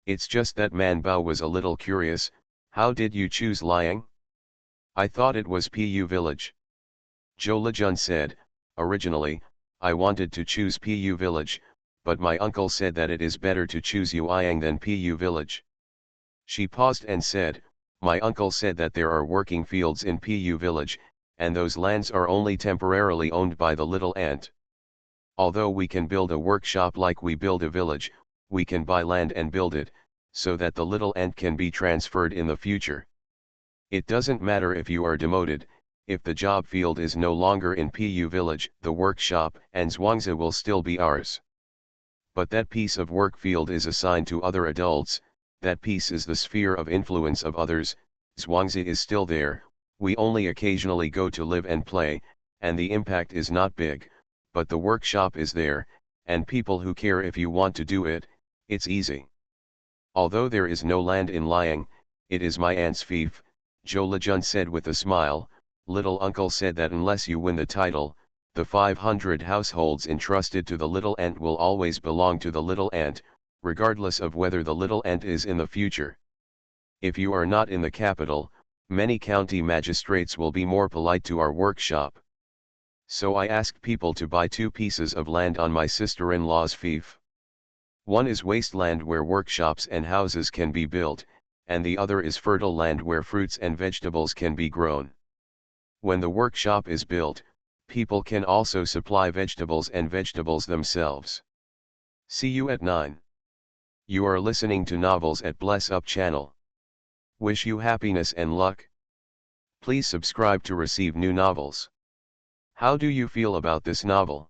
It's just that Man Bao was a little curious, how did you choose Liang? I thought it was Pu village. Zhou Lejun said, originally, I wanted to choose Pu village, but my uncle said that it is better to choose Yueyang than Pu village. She paused and said, my uncle said that there are working fields in Pu village, and those lands are only temporarily owned by the little ant. Although we can build a workshop like we build a village, we can buy land and build it, so that the little ant can be transferred in the future. It doesn't matter if you are demoted, if the job field is no longer in Pu village, the workshop and Zhuangzi will still be ours. But that piece of work field is assigned to other adults, that piece is the sphere of influence of others, Zhuangzi is still there, we only occasionally go to live and play, and the impact is not big, but the workshop is there, and people who care if you want to do it, it's easy. Although there is no land in Liang, it is my aunt's fief, Zhou Lejun said with a smile. Little uncle said that unless you win the title, the 500 households entrusted to the little ant will always belong to the little ant, regardless of whether the little ant is in the future. If you are not in the capital, many county magistrates will be more polite to our workshop. So I asked people to buy 2 pieces of land on my sister-in-law's fief. One is wasteland where workshops and houses can be built, and the other is fertile land where fruits and vegetables can be grown. When the workshop is built, people can also supply vegetables and vegetables themselves. See you at 9. You are listening to Novels at Bless Up channel. Wish you happiness and luck. Please subscribe to receive new novels. How do you feel about this novel?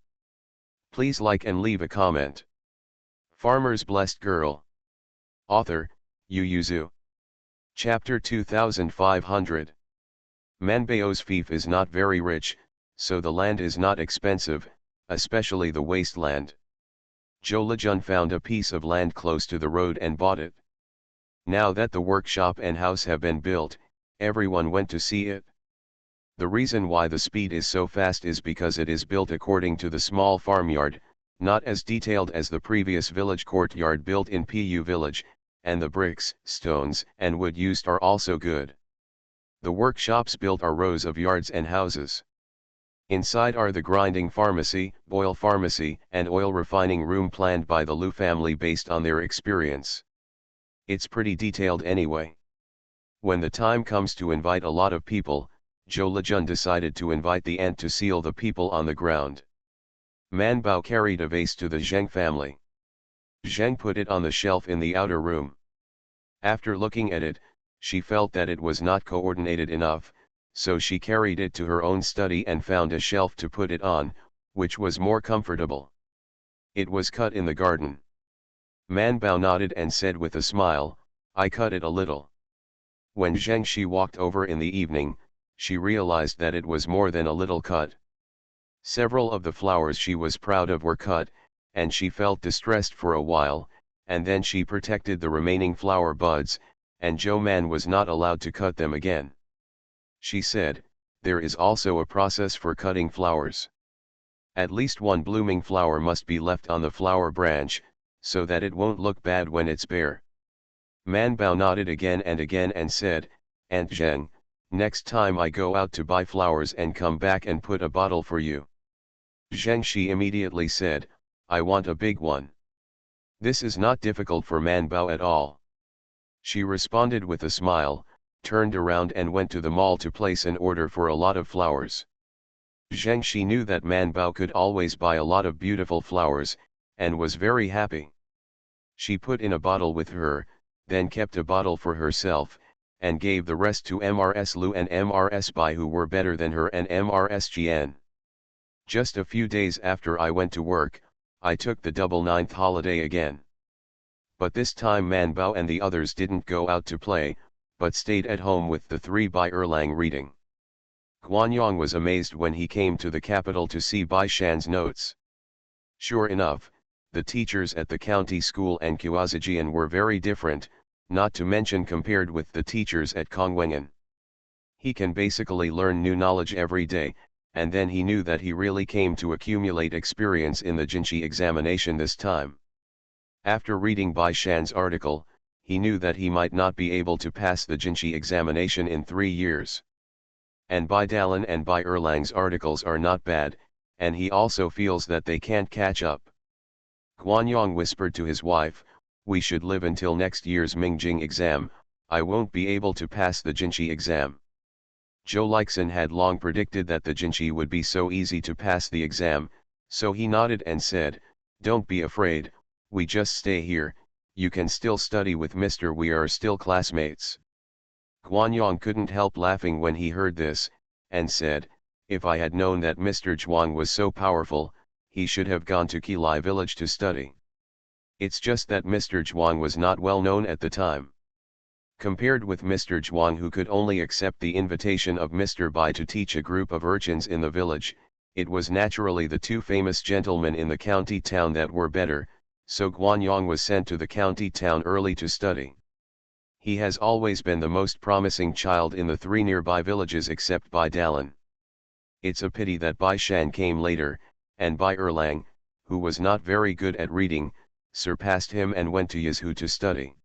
Please like and leave a comment. Farmer's Blessed Girl. Author, Yu Yuzu. Chapter 2500. Manbao's fief is not very rich, so the land is not expensive, especially the wasteland. Zhou Lejun found a piece of land close to the road and bought it. Now that the workshop and house have been built, everyone went to see it. The reason why the speed is so fast is because it is built according to the small farmyard, not as detailed as the previous village courtyard built in Pu village, and the bricks, stones, and wood used are also good. The workshops built are rows of yards and houses. Inside are the grinding pharmacy, oil pharmacy, and oil refining room planned by the Liu family based on their experience. It's pretty detailed anyway. When the time comes to invite a lot of people, Zhou Lejun decided to invite the ant to seal the people on the ground. Manbao carried a vase to the Zheng family. Zheng put it on the shelf in the outer room. After looking at it, she felt that it was not coordinated enough, so she carried it to her own study and found a shelf to put it on, which was more comfortable. It was cut in the garden. Manbao nodded and said with a smile, "I cut it a little." When Zheng Shi walked over in the evening, she realized that it was more than a little cut. Several of the flowers she was proud of were cut, and she felt distressed for a while, and then she protected the remaining flower buds, and Zhou Man was not allowed to cut them again. She said, "There is also a process for cutting flowers. At least one blooming flower must be left on the flower branch, so that it won't look bad when it's bare." Manbao nodded again and said, "Aunt Zheng, next time I go out to buy flowers and come back and put a bottle for you." Zheng Shi immediately said, "I want a big one." This is not difficult for Manbao at all. She responded with a smile, turned around and went to the mall to place an order for a lot of flowers. Zheng Shi knew that Manbao could always buy a lot of beautiful flowers, and was very happy. She put in a bottle with her, then kept a bottle for herself, and gave the rest to Mrs. Lu and Mrs. Bai, who were better than her, and Mrs. Jian. Just a few days after I went to work, I took the double 9th holiday again. But this time Manbao and the others didn't go out to play, but stayed at home with the 3 Bai Erlang reading. Guanyang was amazed when he came to the capital to see Bai Shan's notes. Sure enough, the teachers at the county school and Kuazijian were very different, not to mention compared with the teachers at Kongwengan. He can basically learn new knowledge every day, and then he knew that he really came to accumulate experience in the Jinshi examination this time. After reading Bai Shan's article, he knew that he might not be able to pass the Jinshi examination in 3 years. And Bai Dalan and Bai Erlang's articles are not bad, and he also feels that they can't catch up. Guanyang whispered to his wife, "We should live until next year's Mingjing exam, I won't be able to pass the Jinshi exam." Zhou Leixin had long predicted that the Jinshi would be so easy to pass the exam, so he nodded and said, "Don't be afraid, we just stay here, you can still study with Mr. We are still classmates." Guanyang couldn't help laughing when he heard this, and said, "If I had known that Mr. Zhuang was so powerful, he should have gone to Qilai village to study. It's just that Mr. Zhuang was not well known at the time." Compared with Mr. Zhuang, who could only accept the invitation of Mr. Bai to teach a group of urchins in the village, it was naturally the 2 famous gentlemen in the county town that were better, so Guanyang was sent to the county town early to study. He has always been the most promising child in the 3 nearby villages except Bai Dalan. It's a pity that Bai Shan came later, and Bai Erlang, who was not very good at reading, surpassed him and went to Yizhu to study.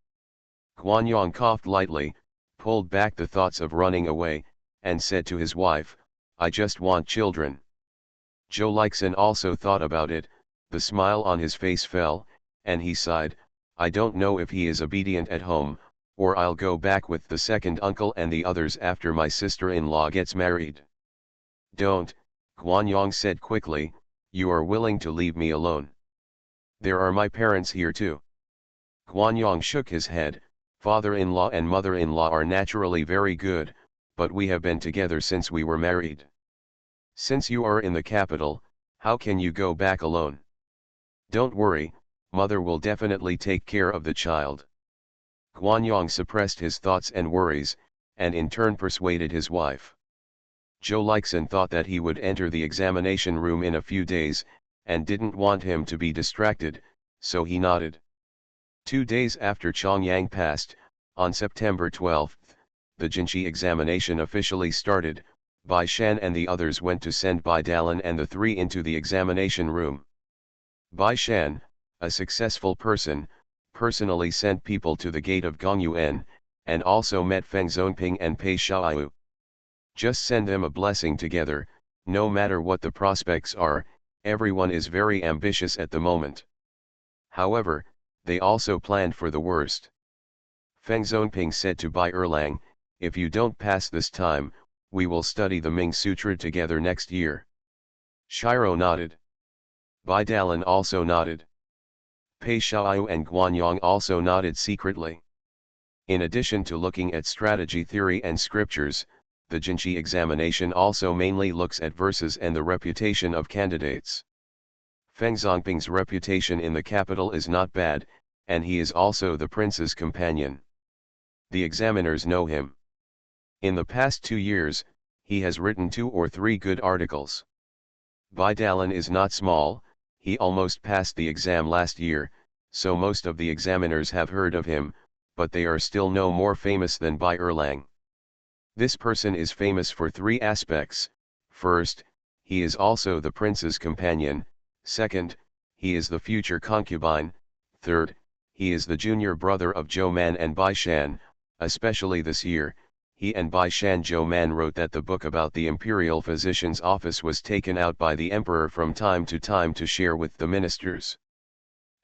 Guanyang coughed lightly, pulled back the thoughts of running away, and said to his wife, "I just want children." Zhou Leixin also thought about it, the smile on his face fell, and he sighed, "I don't know if he is obedient at home, or I'll go back with the second uncle and the others after my sister-in-law gets married." "Don't," Guanyang said quickly, "you are willing to leave me alone. There are my parents here too." Guanyang shook his head, "Father-in-law and mother-in-law are naturally very good, but we have been together since we were married. Since you are in the capital, how can you go back alone? Don't worry, mother will definitely take care of the child." Guanyang suppressed his thoughts and worries, and in turn persuaded his wife. Zhou Leixin thought that he would enter the examination room in a few days, and didn't want him to be distracted, so he nodded. 2 days after Chongyang passed, on September 12, the Jinshi examination officially started. Bai Shan and the others went to send Bai Dalan and the three into the examination room. Bai Shan, a successful person, personally sent people to the gate of Gongyuan, and also met Feng Zonping and Pei Xiaoyu. "Just send them a blessing together, no matter what the prospects are, everyone is very ambitious at the moment." However, they also planned for the worst. Feng Zonping said to Bai Erlang, "If you don't pass this time, we will study the Ming Sutra together next year." Shiro nodded. Bai Dalan also nodded. Pei Xiaoyu and Guanyang also nodded secretly. In addition to looking at strategy theory and scriptures, the Jinshi examination also mainly looks at verses and the reputation of candidates. Feng Zonping's reputation in the capital is not bad, and he is also the prince's companion. The examiners know him. In the past 2 years, he has written 2 or 3 good articles. Bai Dalan is not small, he almost passed the exam last year, so most of the examiners have heard of him, but they are still no more famous than Bai Erlang. This person is famous for 3 aspects. First, he is also the prince's companion. Second, he is the future concubine. Third, he is the junior brother of Zhou Man and Bai Shan. Especially this year, he and Bai Shan Zhou Man wrote that the book about the imperial physician's office was taken out by the emperor from time to share with the ministers.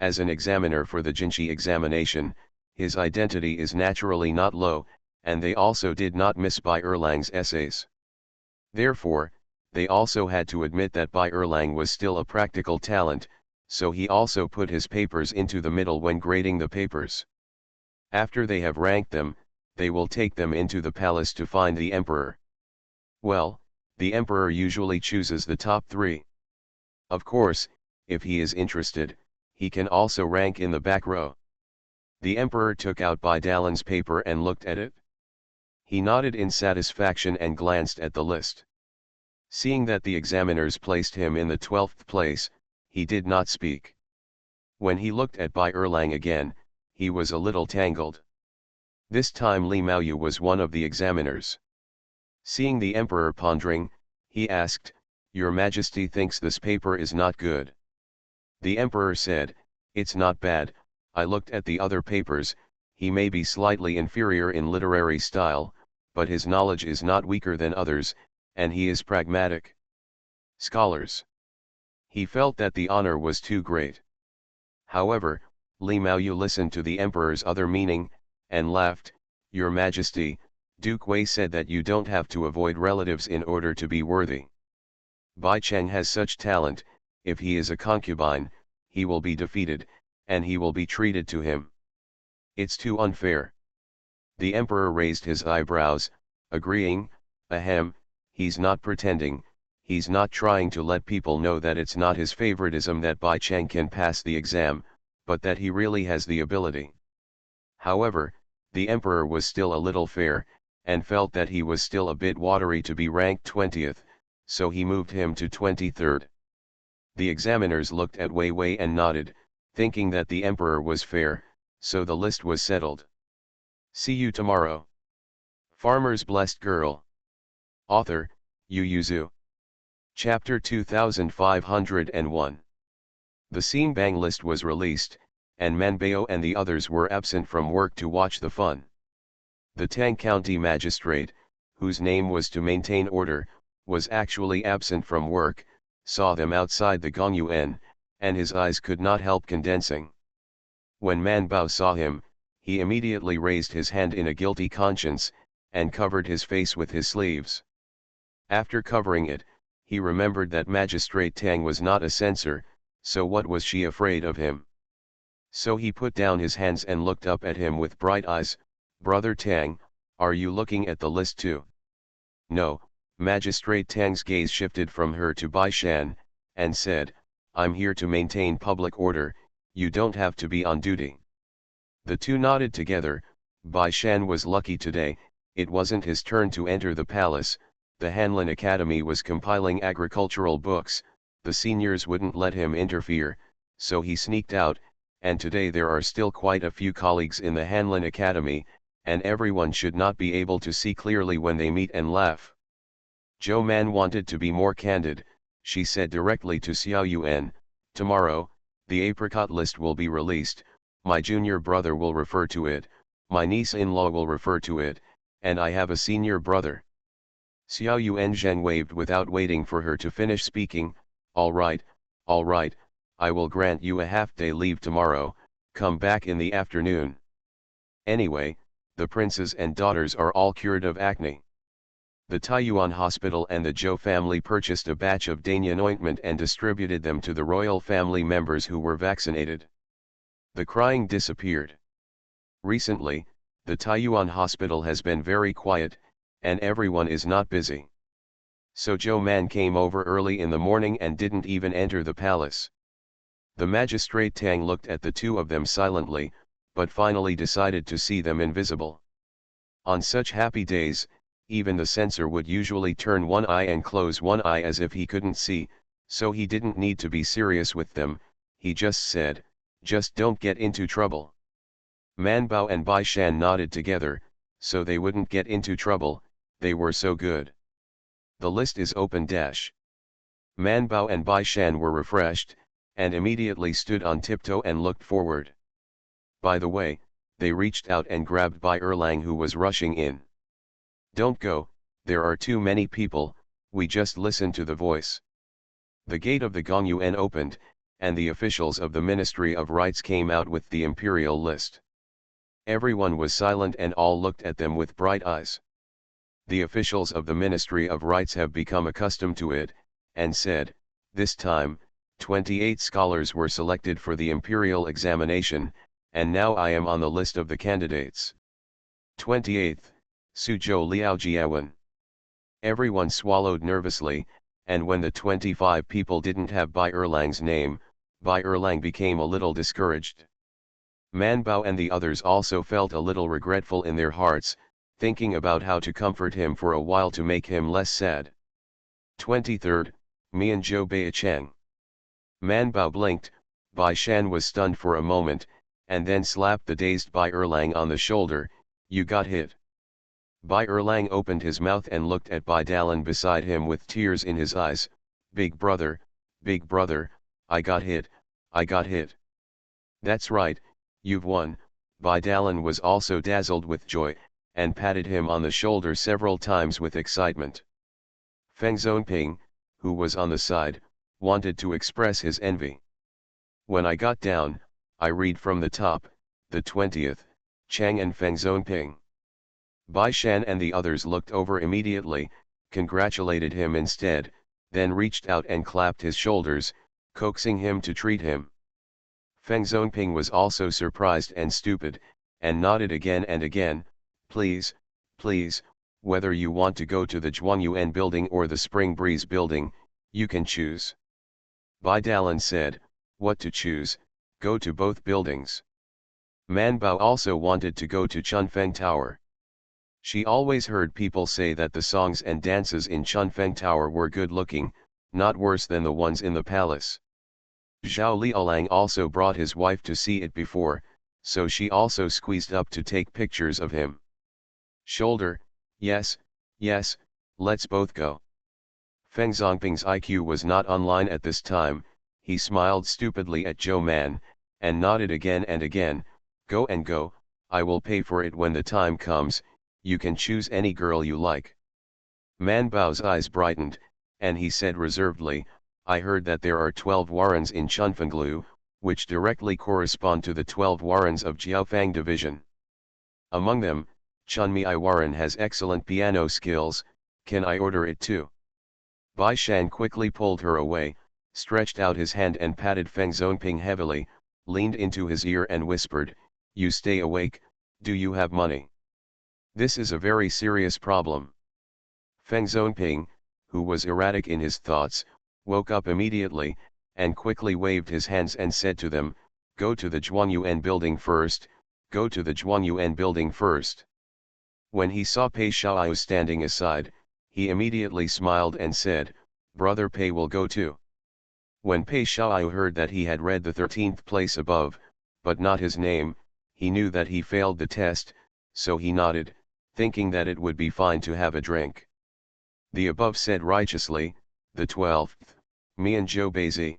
As an examiner for the Jinshi examination, his identity is naturally not low, and they also did not miss Bai Erlang's essays. Therefore, they also had to admit that Bai Erlang was still a practical talent, so he also put his papers into the middle when grading the papers. After they have ranked them, they will take them into the palace to find the emperor. Well, the emperor usually chooses the top 3. Of course, if he is interested, he can also rank in the back row. The emperor took out Bai Dalan's paper and looked at it. He nodded in satisfaction and glanced at the list. Seeing that the examiners placed him in the 12th place, he did not speak. When he looked at Bai Erlang again, he was a little tangled. This time Li Maoyu was one of the examiners. Seeing the emperor pondering, he asked, "Your Majesty thinks this paper is not good?" The emperor said, "It's not bad. I looked at the other papers. He may be slightly inferior in literary style, but his knowledge is not weaker than others, and he is pragmatic." Scholars. He felt that the honor was too great. However, Li Maoyu listened to the emperor's other meaning, and laughed. "Your Majesty, Duke Wei said that you don't have to avoid relatives in order to be worthy. Bai Cheng has such talent, if he is a concubine, he will be defeated, and he will be treated to him. It's too unfair." The emperor raised his eyebrows, agreeing, "Ahem, he's not pretending, he's not trying to let people know that it's not his favoritism that Bai Cheng can pass the exam, but that he really has the ability." However, the emperor was still a little fair, and felt that he was still a bit watery to be ranked 20th, so he moved him to 23rd. The examiners looked at Wei Wei and nodded, thinking that the emperor was fair, so the list was settled. See you tomorrow. Farmer's Blessed Girl. Author, Yu Yuzu. Chapter 2501. The Xinbang list was released, and Manbao and the others were absent from work to watch the fun. The Tang County magistrate, whose name was to maintain order, was actually absent from work, saw them outside the Gongyuan, and his eyes could not help condensing. When Manbao saw him, he immediately raised his hand in a guilty conscience, and covered his face with his sleeves. After covering it, he remembered that Magistrate Tang was not a censor, so what was she afraid of him? So he put down his hands and looked up at him with bright eyes. "Brother Tang, are you looking at the list too?" "No." Magistrate Tang's gaze shifted from her to Bai Shan, and said, "I'm here to maintain public order, you don't have to be on duty." The two nodded together. Bai Shan was lucky today, it wasn't his turn to enter the palace. The Hanlin Academy was compiling agricultural books, the seniors wouldn't let him interfere, so he sneaked out, and today there are still quite a few colleagues in the Hanlin Academy, and everyone should not be able to see clearly when they meet and laugh. Zhou Man wanted to be more candid. She said directly to Xiao Yuan, "Tomorrow, the apricot list will be released, my junior brother will refer to it, my niece-in-law will refer to it, and I have a senior brother." Xiao Yuan Zheng waved without waiting for her to finish speaking. All right, I will grant you a half-day leave tomorrow, come back in the afternoon. Anyway, the princes and daughters are all cured of acne." The Taiyuan hospital and the Zhou family purchased a batch of Danian ointment and distributed them to the royal family members who were vaccinated. The crying disappeared. Recently, the Taiyuan hospital has been very quiet, and everyone is not busy. So Zhou Man came over early in the morning and didn't even enter the palace. The magistrate Tang looked at the two of them silently, but finally decided to see them invisible. On such happy days, even the censor would usually turn one eye and close one eye as if he couldn't see, so he didn't need to be serious with them. He just said, "Just don't get into trouble." Manbao and Bai Shan nodded together, so they wouldn't get into trouble, they were so good. "The list is open." Manbao and Bai Shan were refreshed, and immediately stood on tiptoe and looked forward. By the way, they reached out and grabbed Bai Erlang who was rushing in. "Don't go, there are too many people, we just listen to the voice." The gate of the Gongyuan opened, and the officials of the Ministry of Rites came out with the imperial list. Everyone was silent and all looked at them with bright eyes. The officials of the Ministry of Rites have become accustomed to it, and said, "This time, 28 scholars were selected for the imperial examination, and now I am on the list of the candidates. 28th, Suzhou Liaojiawan." Everyone swallowed nervously, and when the 25 people didn't have Bai Erlang's name, Bai Erlang became a little discouraged. Manbao and the others also felt a little regretful in their hearts, thinking about how to comfort him for a while to make him less sad. 23rd, Mianzhou Baicheng. Manbao blinked, Bai Shan was stunned for a moment, and then slapped the dazed Bai Erlang on the shoulder. "You got hit." Bai Erlang opened his mouth and looked at Bai Dalan beside him with tears in his eyes. Big brother, I got hit, I got hit." "That's right, you've won." Bai Dalan was also dazzled with joy, and patted him on the shoulder several times with excitement. Feng Zonping, who was on the side, wanted to express his envy. "When I got down, I read from the top, the 20th, Chang and Feng Zonping." Bai Shan and the others looked over immediately, congratulated him instead, then reached out and clapped his shoulders, coaxing him to treat him. Feng Zonping was also surprised and stupid, and nodded again and again. Please, whether you want to go to the Zhuangyuan building or the Spring Breeze building, you can choose." Bai Dalan said, "What to choose? Go to both buildings." Manbao also wanted to go to Chunfeng Tower. She always heard people say that the songs and dances in Chunfeng Tower were good looking, not worse than the ones in the palace. Zhao Liaolang also brought his wife to see it before, so she also squeezed up to take pictures of him. Shoulder, yes, let's both go. Feng Zongping's IQ was not online at this time, he smiled stupidly at Zhou Man, and nodded again and again, "Go and go, I will pay for it when the time comes, you can choose any girl you like." Man Bao's eyes brightened, and he said reservedly, "I heard that there are 12 warrens in Chunfenglu, which directly correspond to the 12 warrens of Jiaofang Division. Among them, Chunmei Warren has excellent piano skills, can I order it too?" Bai Shan quickly pulled her away, stretched out his hand and patted Feng Zonping heavily, leaned into his ear and whispered, "You stay awake, do you have money? This is a very serious problem." Feng Zonping, who was erratic in his thoughts, woke up immediately, and quickly waved his hands and said to them, "Go to the Zhuangyuan building first, go to the Zhuangyuan building first." When he saw Pei Xiaoyu standing aside, he immediately smiled and said, "Brother Pei will go too." When Pei Xiaoyu heard that he had read the 13th place above, but not his name, he knew that he failed the test, so he nodded, thinking that it would be fine to have a drink. The above said righteously, the 12th, Mianzhou Beizi.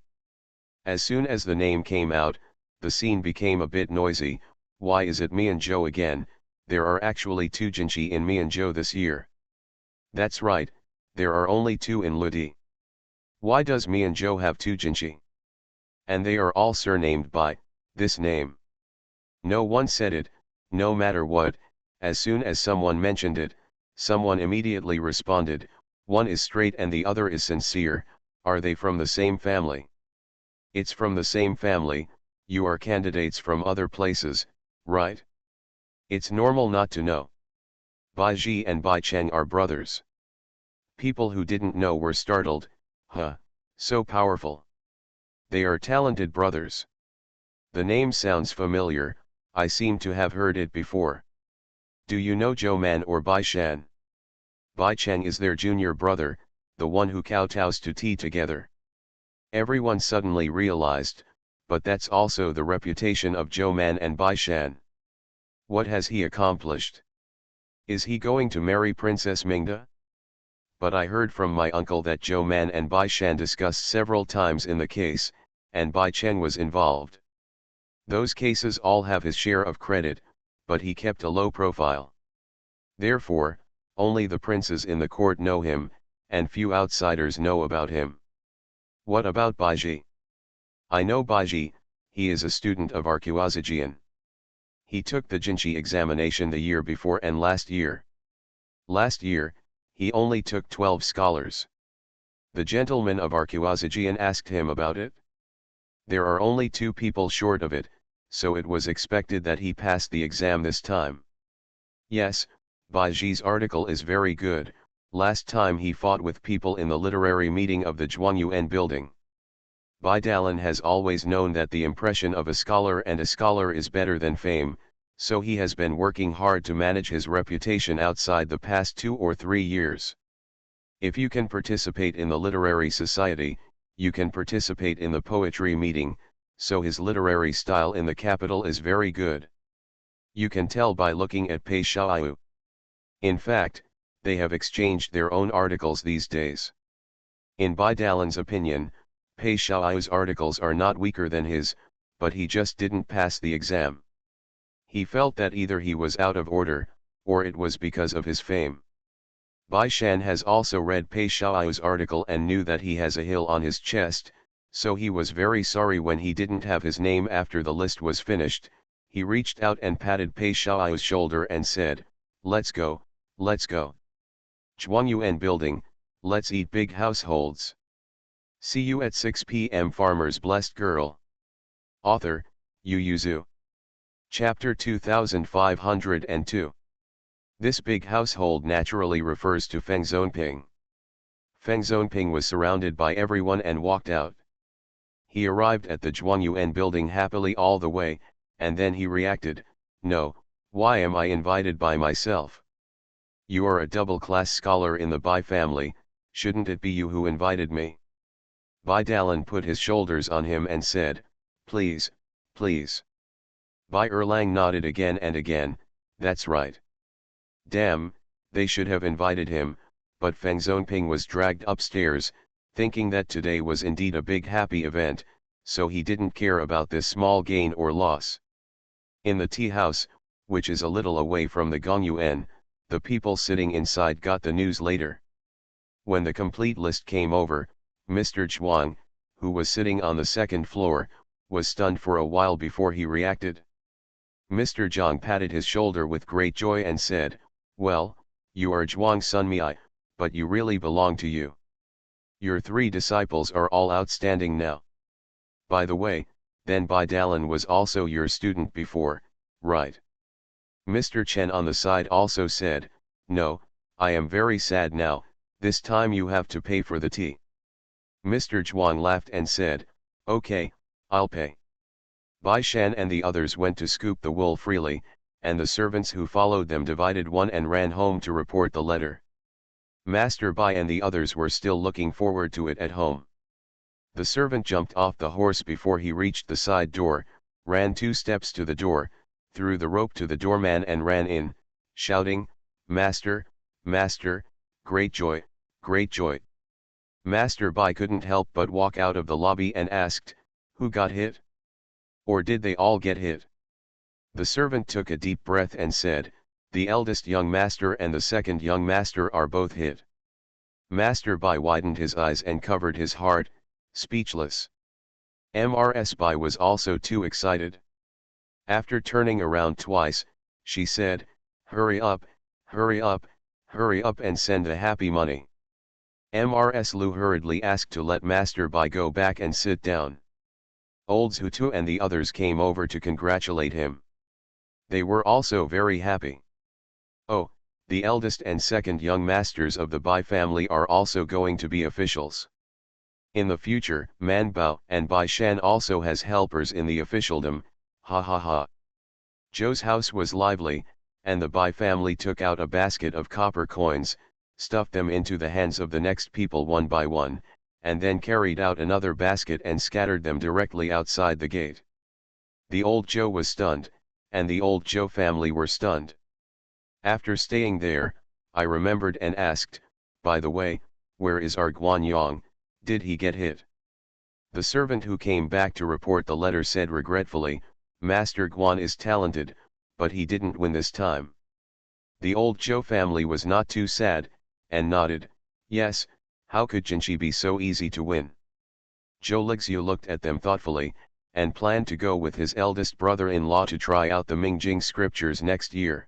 As soon as the name came out, the scene became a bit noisy. Why is it Mianzhou again? There are actually 2 Jinchi in Mianzhou this year. That's right, there are only 2 in Ludi. Why does Mianzhou have 2 Jinchi? And they are all surnamed by this name. No one said it, no matter what. As soon as someone mentioned it, someone immediately responded, "One is straight and the other is sincere, are they from the same family?" It's from the same family, you are candidates from other places, right? It's normal not to know. Bai Ji and Bai Cheng are brothers. People who didn't know were startled, huh, so powerful. They are talented brothers. The name sounds familiar, I seem to have heard it before. Do you know Zhou Man or Bai Shan? Bai Cheng is their junior brother, the one who kowtows to tea together. Everyone suddenly realized, but that's also the reputation of Zhou Man and Bai Shan. What has he accomplished? Is he going to marry Princess Mingda? But I heard from my uncle that Zhou Man and Bai Shan discussed several times in the case, and Bai Cheng was involved. Those cases all have his share of credit, but he kept a low profile. Therefore, only the princes in the court know him, and few outsiders know about him. What about Baiji? I know Baiji, he is a student of Archaeozogian. He took the Jinchi examination the year before and last year. Last year, he only took 12 scholars. The gentleman of Archaeozogian asked him about it. There are only 2 people short of it, so it was expected that he passed the exam this time. Yes, Baiji's article is very good. Last time he fought with people in the literary meeting of the Zhuangyuan building. Bai Dalan has always known that the impression of a scholar and a scholar is better than fame, so he has been working hard to manage his reputation outside the past 2 or 3 years. If you can participate in the literary society, you can participate in the poetry meeting, so his literary style in the capital is very good. You can tell by looking at Pei Xiaoyu. In fact, they have exchanged their own articles these days. In Bai Dalan's opinion, Pei Xiaoyu's articles are not weaker than his, but he just didn't pass the exam. He felt that either he was out of order, or it was because of his fame. Bai Shan has also read Pei Xiaoyu's article and knew that he has a hill on his chest, so he was very sorry when he didn't have his name after the list was finished. He reached out and patted Pei Xiaoyu's shoulder and said, let's go, let's go. Zhuangyuan building, let's eat big households. See you at 6 p.m. Farmer's Blessed Girl. Author, Yu Yuzu. Chapter 2502. This big household naturally refers to Feng Zonping. Feng Zonping was surrounded by everyone and walked out. He arrived at the Zhuangyuan building happily all the way, and then he reacted, no, why am I invited by myself? You are a double-class scholar in the Bai family, shouldn't it be you who invited me? Bai Dalan put his shoulders on him and said, please, please. Bai Erlang nodded again and again, that's right. Damn, they should have invited him, but Feng Zonping was dragged upstairs, thinking that today was indeed a big happy event, so he didn't care about this small gain or loss. In the tea house, which is a little away from the Gongyuan, the people sitting inside got the news later. When the complete list came over, Mr. Zhuang, who was sitting on the second floor, was stunned for a while before he reacted. Mr. Zhang patted his shoulder with great joy and said, "Well, you are Zhuang Sun Mei, but you really belong to you. Your 3 disciples are all outstanding now. By the way, then Bai Dalan was also your student before, right?" Mr. Chen on the side also said, "No, I am very sad now, this time you have to pay for the tea." Mr. Zhuang laughed and said, "Okay, I'll pay." Bai Shan and the others went to scoop the wool freely, and the servants who followed them divided one and ran home to report the letter. Master Bai and the others were still looking forward to it at home. The servant jumped off the horse before he reached the side door, ran 2 steps to the door, threw the rope to the doorman and ran in, shouting, "Master, Master, great joy, great joy." Master Bai couldn't help but walk out of the lobby and asked, "Who got hit? Or did they all get hit?" The servant took a deep breath and said, "The eldest young master and the second young master are both hit." Master Bai widened his eyes and covered his heart, speechless. Mrs. Bai was also too excited. After turning around twice, she said, hurry up, hurry up, hurry up and send the happy money." Mrs. Lu hurriedly asked to let Master Bai go back and sit down. Old Zhutu and the others came over to congratulate him. They were also very happy. "Oh, the eldest and second young masters of the Bai family are also going to be officials. In the future, Man Bao and Bai Shan also has helpers in the officialdom, ha ha ha." Zhou's house was lively, and the Bai family took out a basket of copper coins, stuffed them into the hands of the next people one by one, and then carried out another basket and scattered them directly outside the gate. The old Zhou was stunned, and the old Zhou family were stunned. After staying there, I remembered and asked, "By the way, where is our Guanyang, did he get hit?" The servant who came back to report the letter said regretfully, "Master Guan is talented, but he didn't win this time." The old Zhou family was not too sad, and nodded, "Yes, how could Jinchi be so easy to win?" Zhou Lixiu looked at them thoughtfully, and planned to go with his eldest brother-in-law to try out the Mingjing scriptures next year.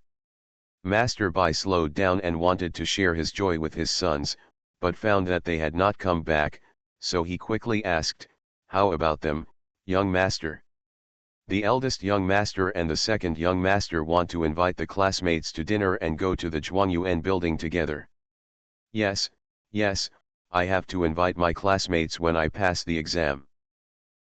Master Bai slowed down and wanted to share his joy with his sons, but found that they had not come back, so he quickly asked, "How about them, young master?" The eldest young master and the second young master want to invite the classmates to dinner and go to the Zhuangyuan building together. Yes, yes, I have to invite my classmates when I pass the exam.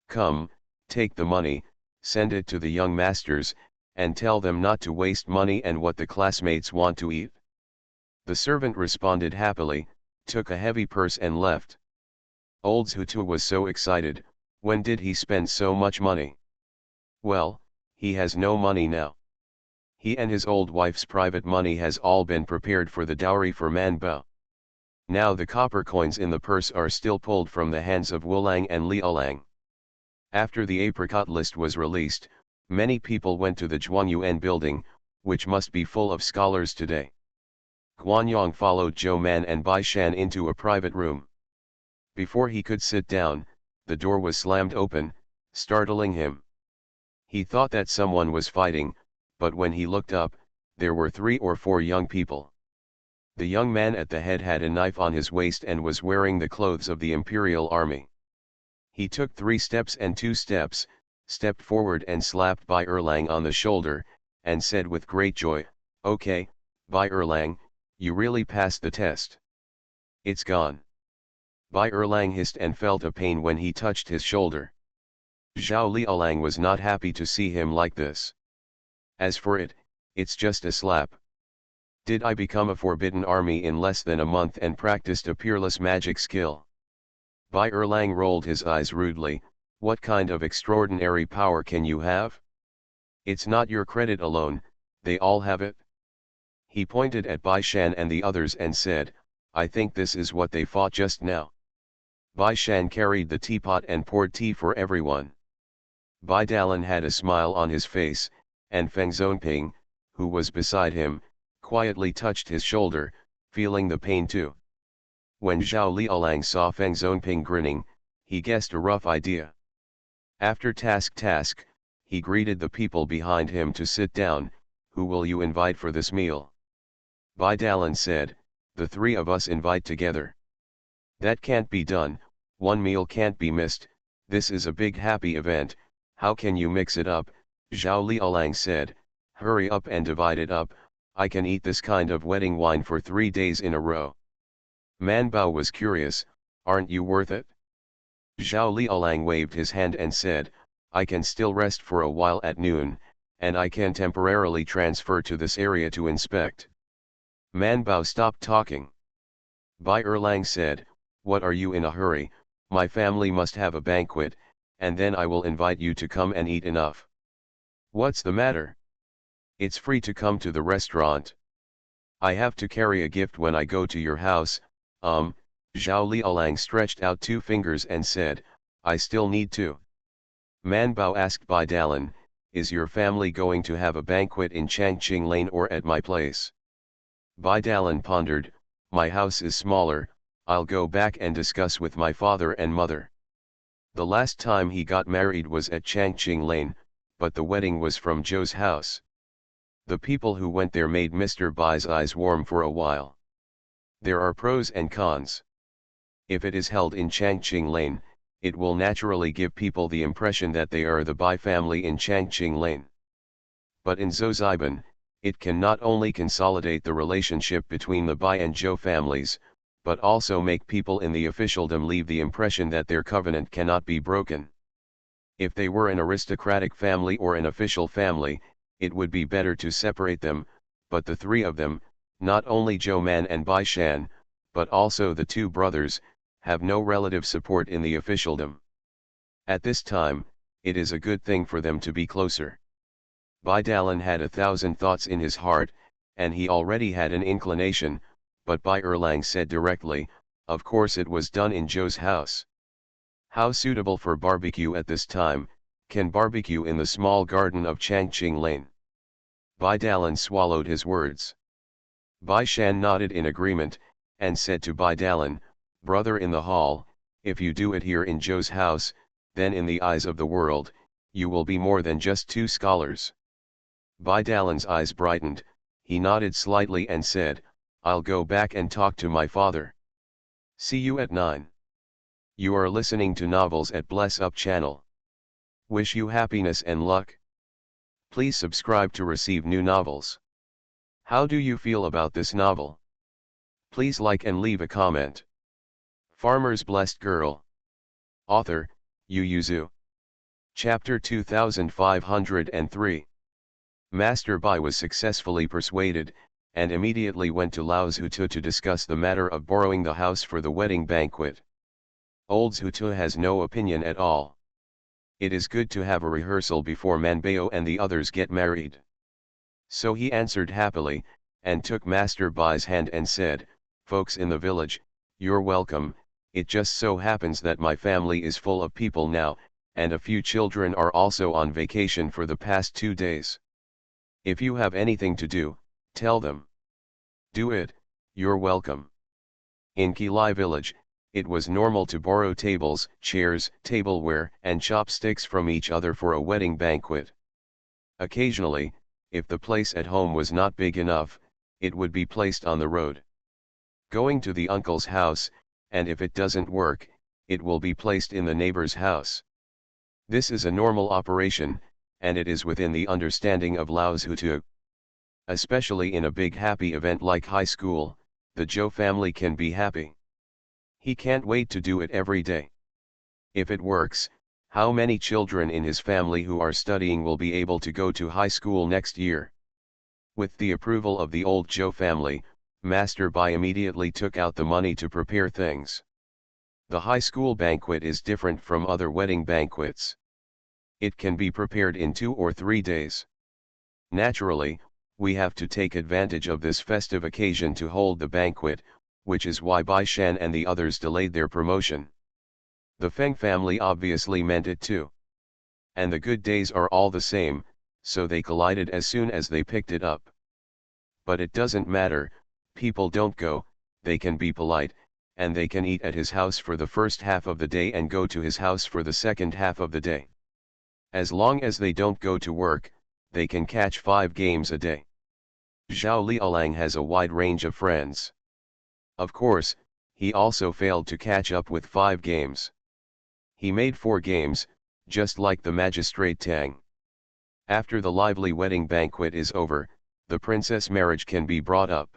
Come, take the money, send it to the young masters, and tell them not to waste money and what the classmates want to eat." The servant responded happily, took a heavy purse and left. Old Zhutu was so excited, when did he spend so much money? Well, he has no money now. He and his old wife's private money has all been prepared for the dowry for Man Bao. Now the copper coins in the purse are still pulled from the hands of Wulang and Liulang. After the apricot list was released, many people went to the Zhuangyuan building, which must be full of scholars today. Guanyang followed Zhou Man and Bai Shan into a private room. Before he could sit down, the door was slammed open, startling him. He thought that someone was fighting, but when he looked up, there were 3 or 4 young people. The young man at the head had a knife on his waist and was wearing the clothes of the Imperial Army. He took 3 steps and 2 steps, stepped forward and slapped Bai Erlang on the shoulder, and said with great joy, "Okay, Bai Erlang, you really passed the test. It's gone." Bai Erlang hissed and felt a pain when he touched his shoulder. Zhao Liulang was not happy to see him like this. "As for it, it's just a slap. Did I become a forbidden army in less than a month and practiced a peerless magic skill?" Bai Erlang rolled his eyes rudely, "What kind of extraordinary power can you have? It's not your credit alone, they all have it." He pointed at Bai Shan and the others and said, "I think this is what they fought just now." Bai Shan carried the teapot and poured tea for everyone. Bai Dalan had a smile on his face, and Feng Zonping, who was beside him, quietly touched his shoulder, feeling the pain too. When Zhao Liaolang saw Feng Zonping grinning, he guessed a rough idea. After task, he greeted the people behind him to sit down. Who will you invite for this meal? Bai Dalan said, the three of us invite together. That can't be done, one meal can't be missed, this is a big happy event, how can you mix it up? Zhao Liaolang said, hurry up and divide it up, I can eat this kind of wedding wine for 3 days in a row. Man Bao was curious, aren't you worth it? Zhao Liaolang waved his hand and said, I can still rest for a while at noon, and I can temporarily transfer to this area to inspect. Man Bao stopped talking. Bai Erlang said, what are you in a hurry, my family must have a banquet, and then I will invite you to come and eat enough. What's the matter? It's free to come to the restaurant. I have to carry a gift when I go to your house. Zhao Liaolang stretched out 2 fingers and said, I still need to. Man Bao asked Bai Dalan, is your family going to have a banquet in Changqing Lane or at my place? Bai Dalan pondered, my house is smaller, I'll go back and discuss with my father and mother. The last time he got married was at Changqing Lane, but the wedding was from Zhou's house. The people who went there made Mr. Bai's eyes warm for a while. There are pros and cons. If it is held in Changqing Lane, it will naturally give people the impression that they are the Bai family in Changqing Lane. But in Zhouziban, it can not only consolidate the relationship between the Bai and Zhou families, but also make people in the officialdom leave the impression that their covenant cannot be broken. If they were an aristocratic family or an official family, it would be better to separate them, but the 3 of them, not only Zhou Man and Bai Shan, but also the 2 brothers, have no relative support in the officialdom. At this time, it is a good thing for them to be closer. Bai Dalan had 1,000 thoughts in his heart, and he already had an inclination, but Bai Erlang said directly, of course it was done in Zhou's house. How suitable for barbecue at this time, can barbecue in the small garden of Changqing Lane. Bai Dalan swallowed his words. Bai Shan nodded in agreement, and said to Bai Dalan, brother in the hall, if you do it here in Zhou's house, then in the eyes of the world, you will be more than just 2 scholars. Bai Dalan's eyes brightened, he nodded slightly and said, I'll go back and talk to my father. See you at 9. You are listening to novels at Bless Up channel. Wish you happiness and luck. Please subscribe to receive new novels. How do you feel about this novel? Please like and leave a comment. Farmer's Blessed Girl. Author, Yu Yuzu. Chapter 2503. Master Bai was successfully persuaded, and immediately went to Lao Zhutu to discuss the matter of borrowing the house for the wedding banquet. Old Zhutu has no opinion at all. It is good to have a rehearsal before Manbao and the others get married. So he answered happily, and took Master Bai's hand and said, folks in the village, you're welcome, it just so happens that my family is full of people now, and a few children are also on vacation for the past 2 days. If you have anything to do, tell them. Do it, you're welcome. In Kilai village, it was normal to borrow tables, chairs, tableware, and chopsticks from each other for a wedding banquet. Occasionally, if the place at home was not big enough, it would be placed on the road. Going to the uncle's house, and if it doesn't work, it will be placed in the neighbor's house. This is a normal operation, and it is within the understanding of Lao Zhutu. Especially in a big happy event like high school, the Zhou family can be happy. He can't wait to do it every day. If it works, how many children in his family who are studying will be able to go to high school next year? With the approval of the old Zhou family, Master Bai immediately took out the money to prepare things. The high school banquet is different from other wedding banquets. It can be prepared in 2 or 3 days. Naturally, we have to take advantage of this festive occasion to hold the banquet, which is why Bai Shan and the others delayed their promotion. The Feng family obviously meant it too. And the good days are all the same, so they collided as soon as they picked it up. But it doesn't matter, people don't go, they can be polite, and they can eat at his house for the first half of the day and go to his house for the second half of the day. As long as they don't go to work, they can catch 5 games a day. Zhao Liaolang has a wide range of friends. Of course, he also failed to catch up with 5 games. He made 4 games, just like the magistrate Tang. After the lively wedding banquet is over, the princess marriage can be brought up.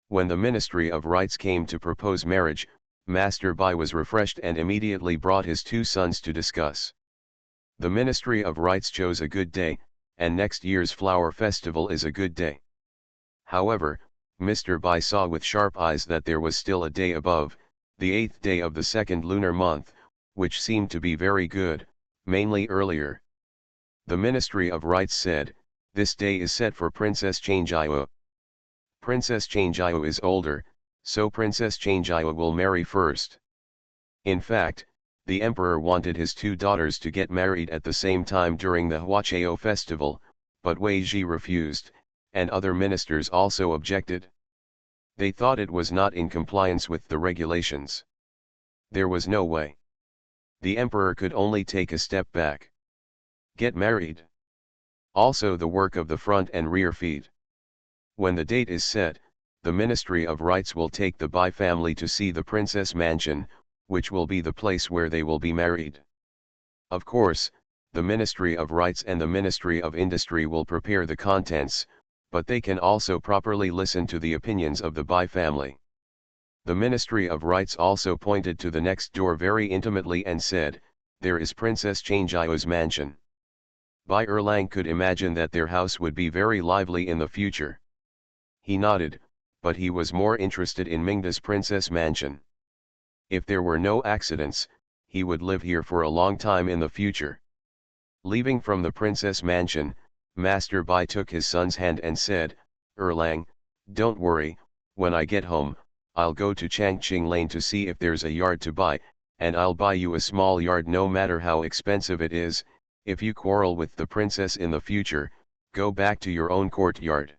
When the Ministry of Rites came to propose marriage, Master Bai was refreshed and immediately brought his 2 sons to discuss. The Ministry of Rites chose a good day, and next year's flower festival is a good day. However, Mr. Bai saw with sharp eyes that there was still a day above, the 8th day of the 2nd lunar month, which seemed to be very good, mainly earlier. The Ministry of Rites said, "This day is set for Princess Changjiao. Princess Changjiao is older, so Princess Changjiao will marry first." In fact, the emperor wanted his 2 daughters to get married at the same time during the Huachao festival, but Wei Ji refused, and other ministers also objected. They thought it was not in compliance with the regulations. There was no way. The emperor could only take a step back. Get married. Also the work of the front and rear feet. When the date is set, the Ministry of Rites will take the Bai family to see the princess mansion, which will be the place where they will be married. Of course, the Ministry of Rites and the Ministry of Industry will prepare the contents, but they can also properly listen to the opinions of the Bai family. The Ministry of Rites also pointed to the next door very intimately and said, "There is Princess Changjiao's mansion." Bai Erlang could imagine that their house would be very lively in the future. He nodded, but he was more interested in Mingda's princess mansion. If there were no accidents, he would live here for a long time in the future. Leaving from the princess mansion, Master Bai took his son's hand and said, "Erlang, don't worry, when I get home, I'll go to Changqing Lane to see if there's a yard to buy, and I'll buy you a small yard no matter how expensive it is. If you quarrel with the princess in the future, go back to your own courtyard."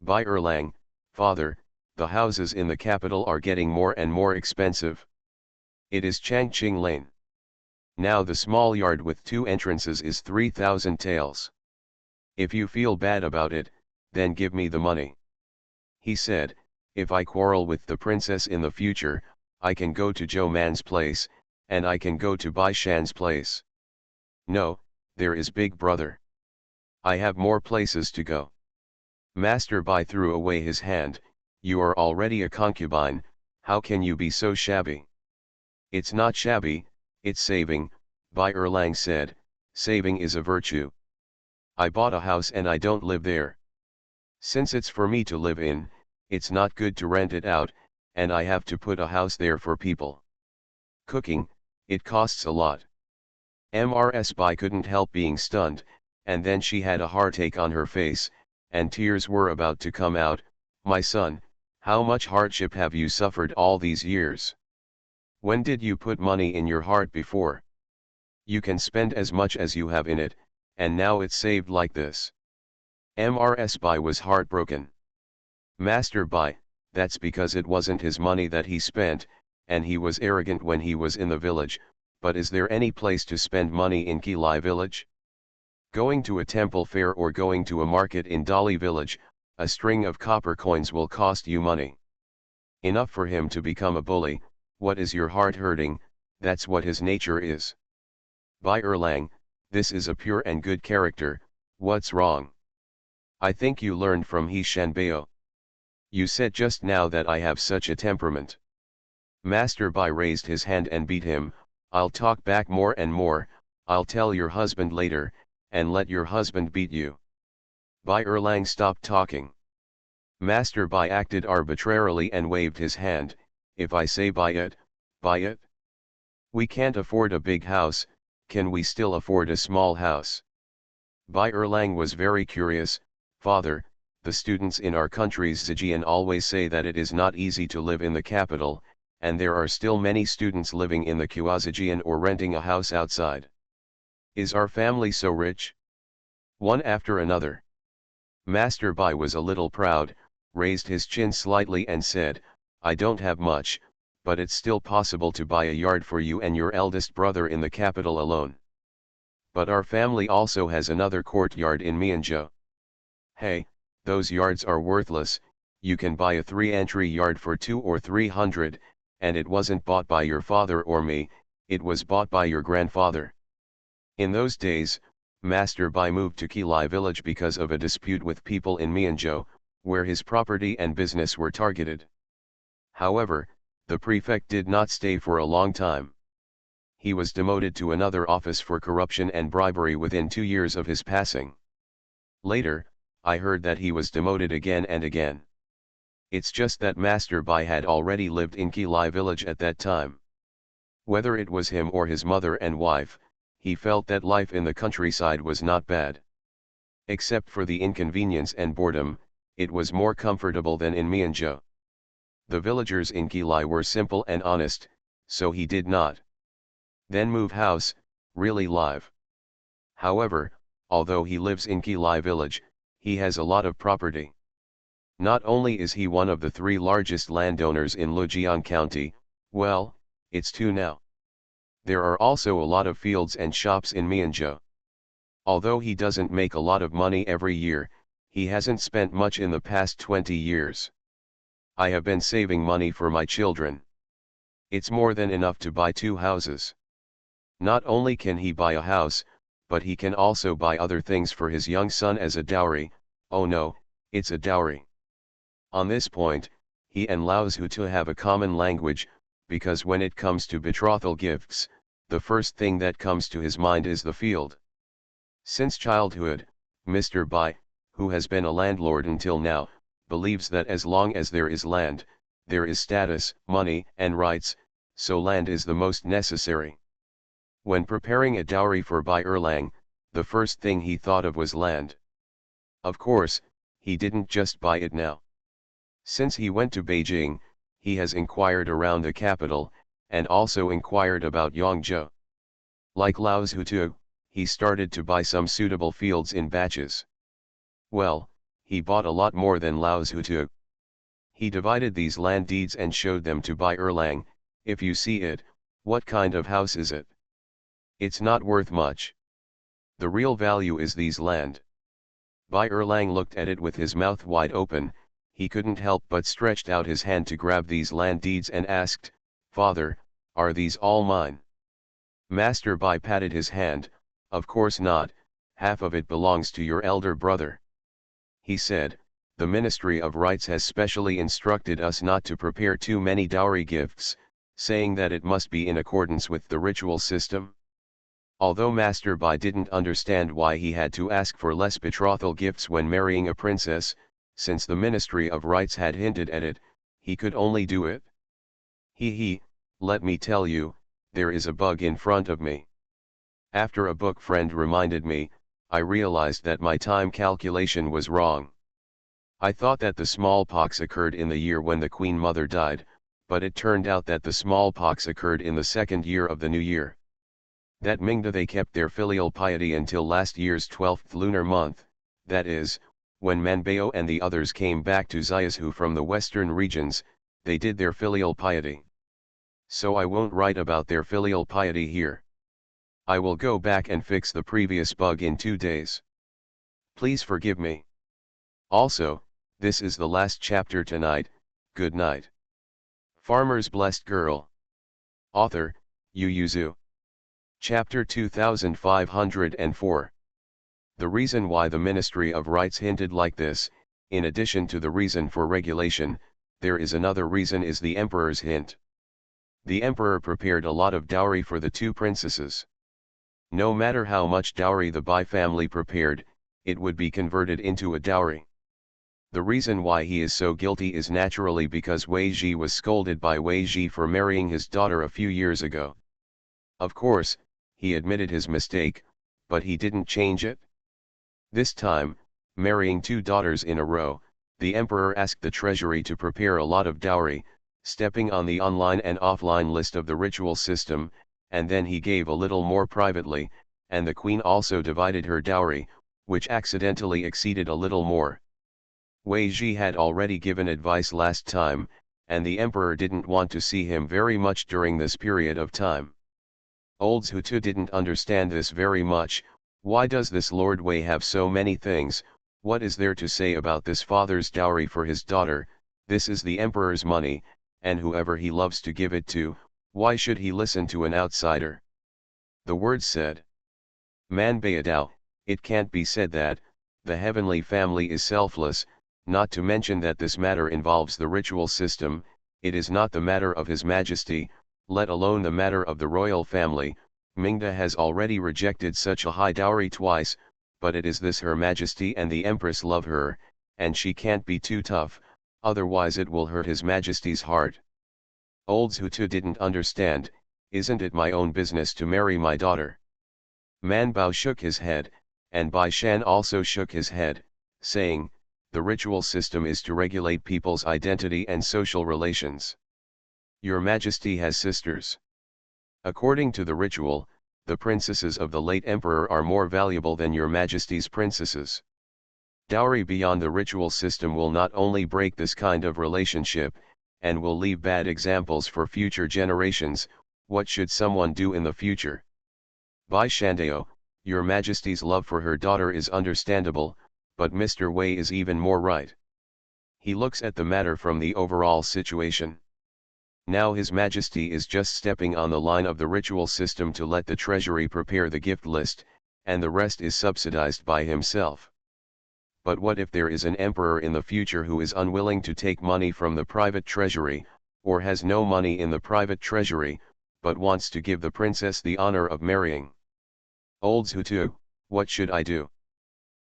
Bai Erlang, "Father, the houses in the capital are getting more and more expensive. It is Changqing Lane. Now the small yard with 2 entrances is 3,000 taels. If you feel bad about it, then give me the money." He said, "If I quarrel with the princess in the future, I can go to Zhou Man's place, and I can go to Bai Shan's place. No, there is Big Brother. I have more places to go." Master Bai threw away his hand. "You are already a concubine, how can you be so shabby?" "It's not shabby, it's saving," Bai Erlang said, "saving is a virtue. I bought a house and I don't live there. Since it's for me to live in, it's not good to rent it out, and I have to put a house there for people. Cooking, it costs a lot." Mrs. Bai couldn't help being stunned, and then she had a heartache on her face, and tears were about to come out. "My son, how much hardship have you suffered all these years? When did you put money in your heart before? You can spend as much as you have in it, and now it's saved like this." Mrs. Bai was heartbroken. "Master Bai, that's because it wasn't his money that he spent, and he was arrogant when he was in the village, but is there any place to spend money in Kilai village? Going to a temple fair or going to a market in Dali village, a string of copper coins will cost you money. Enough for him to become a bully. What is your heart hurting? That's what his nature is." Bai Erlang, "This is a pure and good character, what's wrong? I think you learned from He Shanbao. You said just now that I have such a temperament." Master Bai raised his hand and beat him. "I'll talk back more and more, I'll tell your husband later, and let your husband beat you." Bai Erlang stopped talking. Master Bai acted arbitrarily and waved his hand. "If I say buy it, buy it. We can't afford a big house, can we still afford a small house?" Bai Erlang was very curious. "Father, the students in our country's Zhejian always say that it is not easy to live in the capital, and there are still many students living in the Kuazajian or renting a house outside. Is our family so rich? One after another. Master Bai was a little proud, raised his chin slightly and said, I don't have much, but it's still possible to buy a yard for you and your eldest brother in the capital alone. But our family also has another courtyard in Mianzhou. Hey, those yards are worthless. You can buy a 3-entry yard for 2 or 300, and it wasn't bought by your father or me, it was bought by your grandfather. In those days, Master Bai moved to Qilai village because of a dispute with people in Mianzhou, where his property and business were targeted. However, the prefect did not stay for a long time. He was demoted to another office for corruption and bribery within 2 years of his passing. Later, I heard that he was demoted again and again. It's just that Master Bai had already lived in Qilai village at that time. Whether it was him or his mother and wife, he felt that life in the countryside was not bad. Except for the inconvenience and boredom, it was more comfortable than in Mianzhou. The villagers in Qilai were simple and honest, so he did not then move house, really live. However, although he lives in Qilai village, he has a lot of property. Not only is he one of the 3 largest landowners in Lujiang County, well, it's 2 now. There are also a lot of fields and shops in Mianzhou. Although he doesn't make a lot of money every year, he hasn't spent much in the past 20 years. I have been saving money for my children. It's more than enough to buy 2 houses. Not only can he buy a house, but he can also buy other things for his young son as a dowry. Oh no, it's a dowry. On this point, he and Lao Zhutu have a common language, because when it comes to betrothal gifts, the first thing that comes to his mind is the field. Since childhood, Mr. Bai, who has been a landlord until now, believes that as long as there is land, there is status, money, and rights, so land is the most necessary. When preparing a dowry for Bai Erlang, the first thing he thought of was land. Of course, he didn't just buy it now. Since he went to Beijing, he has inquired around the capital, and also inquired about Yangzhou. Like Lao Zhutu, he started to buy some suitable fields in batches. Well, he bought a lot more than Lao Zhutu. He divided these land deeds and showed them to Bai Erlang. If you see it, what kind of house is it? It's not worth much. The real value is these land. Bai Erlang looked at it with his mouth wide open. He couldn't help but stretched out his hand to grab these land deeds and asked, Father, are these all mine? Master Bai patted his hand. Of course not, half of it belongs to your elder brother. He said, the Ministry of Rights has specially instructed us not to prepare too many dowry gifts, saying that it must be in accordance with the ritual system. Although Master Bai didn't understand why he had to ask for less betrothal gifts when marrying a princess, since the Ministry of Rights had hinted at it, he could only do it. Let me tell you, there is a bug in front of me. After a book friend reminded me, I realized that my time calculation was wrong. I thought that the smallpox occurred in the year when the Queen Mother died, but it turned out that the smallpox occurred in the 2nd year of the new year. That Mingda they kept their filial piety until last year's 12th lunar month, that is, when Manbao and the others came back to Xiaoshu from the western regions, they did their filial piety. So I won't write about their filial piety here. I will go back and fix the previous bug in 2 days. Please forgive me. Also, this is the last chapter tonight. Good night. Farmer's Blessed Girl. Author, Yu Yuzu. Chapter 2504. The reason why the Ministry of Rights hinted like this, in addition to the reason for regulation, there is another reason is the Emperor's hint. The Emperor prepared a lot of dowry for the 2 princesses. No matter how much dowry the Bai family prepared, it would be converted into a dowry. The reason why he is so guilty is naturally because Wei Ji was scolded by Wei Ji for marrying his daughter a few years ago. Of course, he admitted his mistake, but he didn't change it. This time, marrying 2 daughters in a row, the emperor asked the treasury to prepare a lot of dowry, stepping on the online and offline list of the ritual system, and then he gave a little more privately, and the queen also divided her dowry, which accidentally exceeded a little more. Wei Ji had already given advice last time, and the emperor didn't want to see him very much during this period of time. Old Zhutu didn't understand this very much. Why does this Lord Wei have so many things? What is there to say about this father's dowry for his daughter? This is the emperor's money, and whoever he loves to give it to, why should he listen to an outsider? The words said, Man Bayadao, it can't be said that, the heavenly family is selfless, not to mention that this matter involves the ritual system. It is not the matter of His Majesty, let alone the matter of the royal family. Mingda has already rejected such a high dowry twice, but it is this Her Majesty and the Empress love her, and she can't be too tough, otherwise it will hurt His Majesty's heart. Old Zhutu didn't understand. Isn't it my own business to marry my daughter? Man Bao shook his head, and Bai Shan also shook his head, saying, the ritual system is to regulate people's identity and social relations. Your Majesty has sisters. According to the ritual, the princesses of the late emperor are more valuable than your Majesty's princesses. Dowry beyond the ritual system will not only break this kind of relationship, and will leave bad examples for future generations. What should someone do in the future? Bai Shandao, your Majesty's love for her daughter is understandable, but Mr. Wei is even more right. He looks at the matter from the overall situation. Now His Majesty is just stepping on the line of the ritual system to let the treasury prepare the gift list, and the rest is subsidized by himself. But what if there is an emperor in the future who is unwilling to take money from the private treasury, or has no money in the private treasury, but wants to give the princess the honor of marrying? Old Zhutu, what should I do?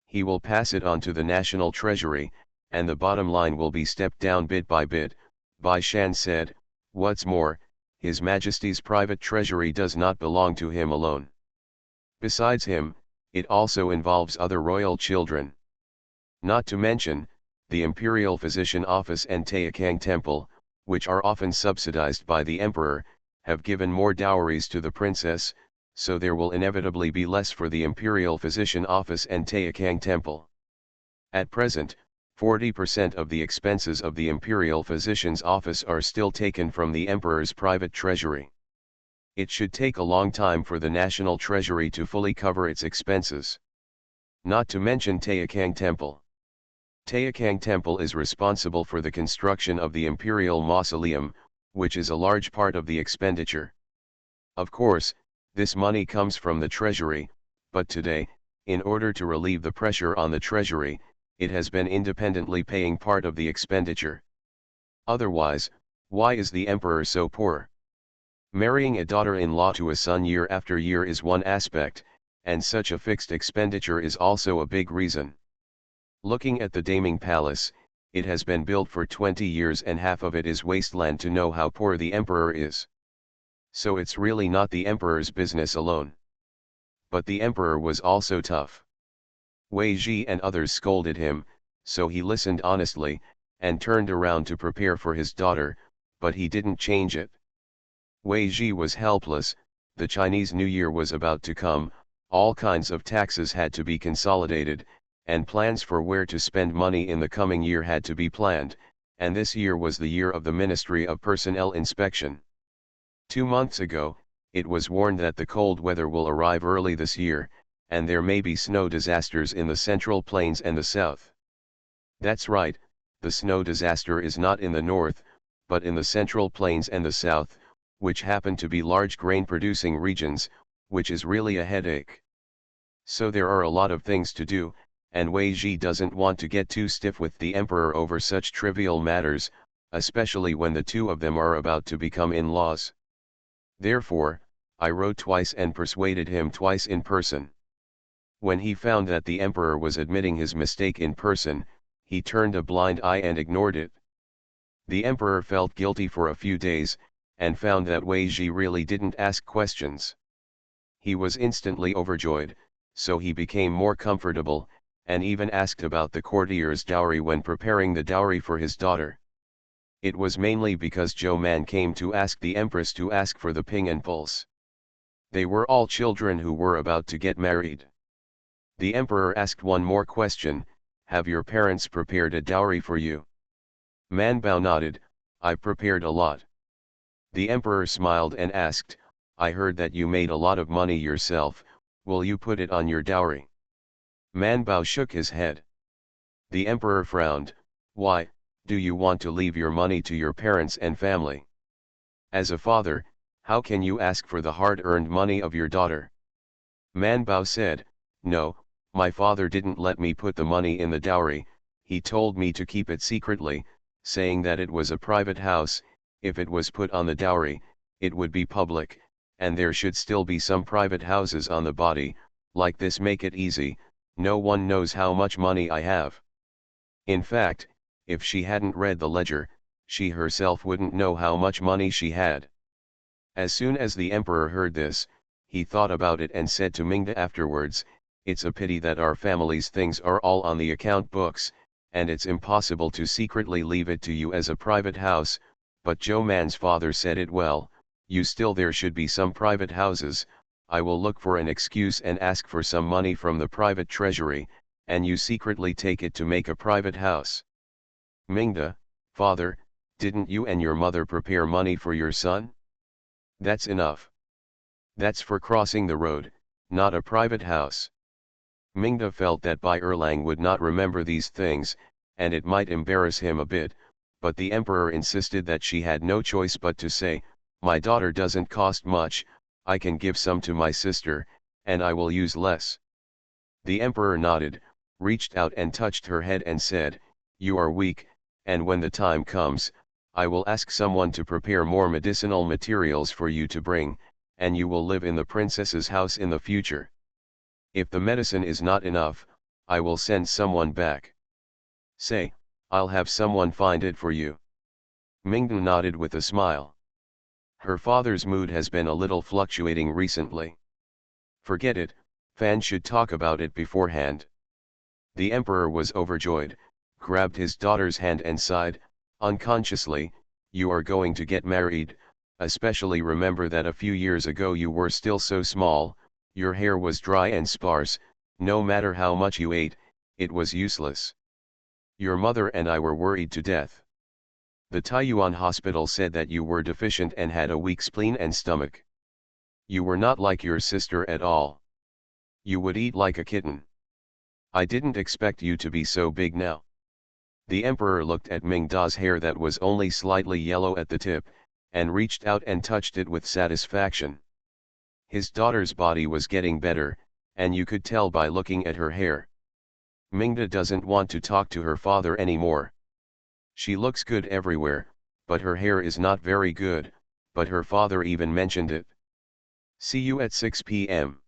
He will pass it on to the national treasury, and the bottom line will be stepped down bit by bit. Bai Shan said, what's more, His Majesty's private treasury does not belong to him alone. Besides him, it also involves other royal children. Not to mention, the Imperial Physician Office and Taikang Temple, which are often subsidized by the emperor, have given more dowries to the princess, so there will inevitably be less for the Imperial Physician Office and Taikang Temple. At present, 40% of the expenses of the Imperial Physician's Office are still taken from the emperor's private treasury. It should take a long time for the national treasury to fully cover its expenses. Not to mention Taikang Temple. Taikang Temple is responsible for the construction of the Imperial Mausoleum, which is a large part of the expenditure. Of course, this money comes from the treasury, but today, in order to relieve the pressure on the treasury, it has been independently paying part of the expenditure. Otherwise, why is the emperor so poor? Marrying a daughter-in-law to a son year after year is one aspect, and such a fixed expenditure is also a big reason. Looking at the Daming Palace, it has been built for 20 years and half of it is wasteland to know how poor the emperor is. So it's really not the emperor's business alone. But the emperor was also tough. Wei Ji and others scolded him, so he listened honestly, and turned around to prepare for his daughter, but he didn't change it. Wei Ji was helpless. The Chinese New Year was about to come, all kinds of taxes had to be consolidated, and plans for where to spend money in the coming year had to be planned, and this year was the year of the Ministry of Personnel Inspection. 2 months ago, it was warned that the cold weather will arrive early this year, and there may be snow disasters in the Central Plains and the south. That's right, the snow disaster is not in the north, but in the Central Plains and the south, which happen to be large grain-producing regions, which is really a headache. So there are a lot of things to do, and Wei Ji doesn't want to get too stiff with the emperor over such trivial matters, especially when the two of them are about to become in-laws. Therefore, I wrote twice and persuaded him twice in person. When he found that the emperor was admitting his mistake in person, he turned a blind eye and ignored it. The emperor felt guilty for a few days, and found that Wei Ji really didn't ask questions. He was instantly overjoyed, so he became more comfortable, and even asked about the courtier's dowry when preparing the dowry for his daughter. It was mainly because Zhou Man came to ask the empress to ask for the ping and pulse. They were all children who were about to get married. The emperor asked one more question: have your parents prepared a dowry for you? Man Bao nodded, I prepared a lot. The emperor smiled and asked, I heard that you made a lot of money yourself, will you put it on your dowry? Man Bao shook his head. The emperor frowned, why, do you want to leave your money to your parents and family? As a father, how can you ask for the hard-earned money of your daughter? Man Bao said, no, my father didn't let me put the money in the dowry, he told me to keep it secretly, saying that it was a private house, if it was put on the dowry, it would be public, and there should still be some private houses on the body, like this make it easy, no one knows how much money I have. In fact, if she hadn't read the ledger, she herself wouldn't know how much money she had. As soon as the emperor heard this, he thought about it and said to Mingda afterwards, it's a pity that our family's things are all on the account books, and it's impossible to secretly leave it to you as a private house, but Zhou Man's father said it well, you still there should be some private houses, I will look for an excuse and ask for some money from the private treasury, and you secretly take it to make a private house. Mingda, father, didn't you and your mother prepare money for your son? That's enough. That's for crossing the road, not a private house. Mingda felt that Bai Erlang would not remember these things, and it might embarrass him a bit, but the emperor insisted that she had no choice but to say, my daughter doesn't cost much, I can give some to my sister, and I will use less. The emperor nodded, reached out and touched her head and said, you are weak, and when the time comes, I will ask someone to prepare more medicinal materials for you to bring, and you will live in the princess's house in the future. If the medicine is not enough, I will send someone back. Say, I'll have someone find it for you. Mingda nodded with a smile. Her father's mood has been a little fluctuating recently. Forget it, Fan should talk about it beforehand. The emperor was overjoyed, grabbed his daughter's hand and sighed, unconsciously, you are going to get married, especially remember that a few years ago you were still so small, your hair was dry and sparse, no matter how much you ate, it was useless. Your mother and I were worried to death. The Taiyuan hospital said that you were deficient and had a weak spleen and stomach. You were not like your sister at all. You would eat like a kitten. I didn't expect you to be so big now. The emperor looked at Mingda's hair that was only slightly yellow at the tip, and reached out and touched it with satisfaction. His daughter's body was getting better, and you could tell by looking at her hair. Mingda doesn't want to talk to her father anymore. She looks good everywhere, but her hair is not very good, but her father even mentioned it. See you at 6 p.m.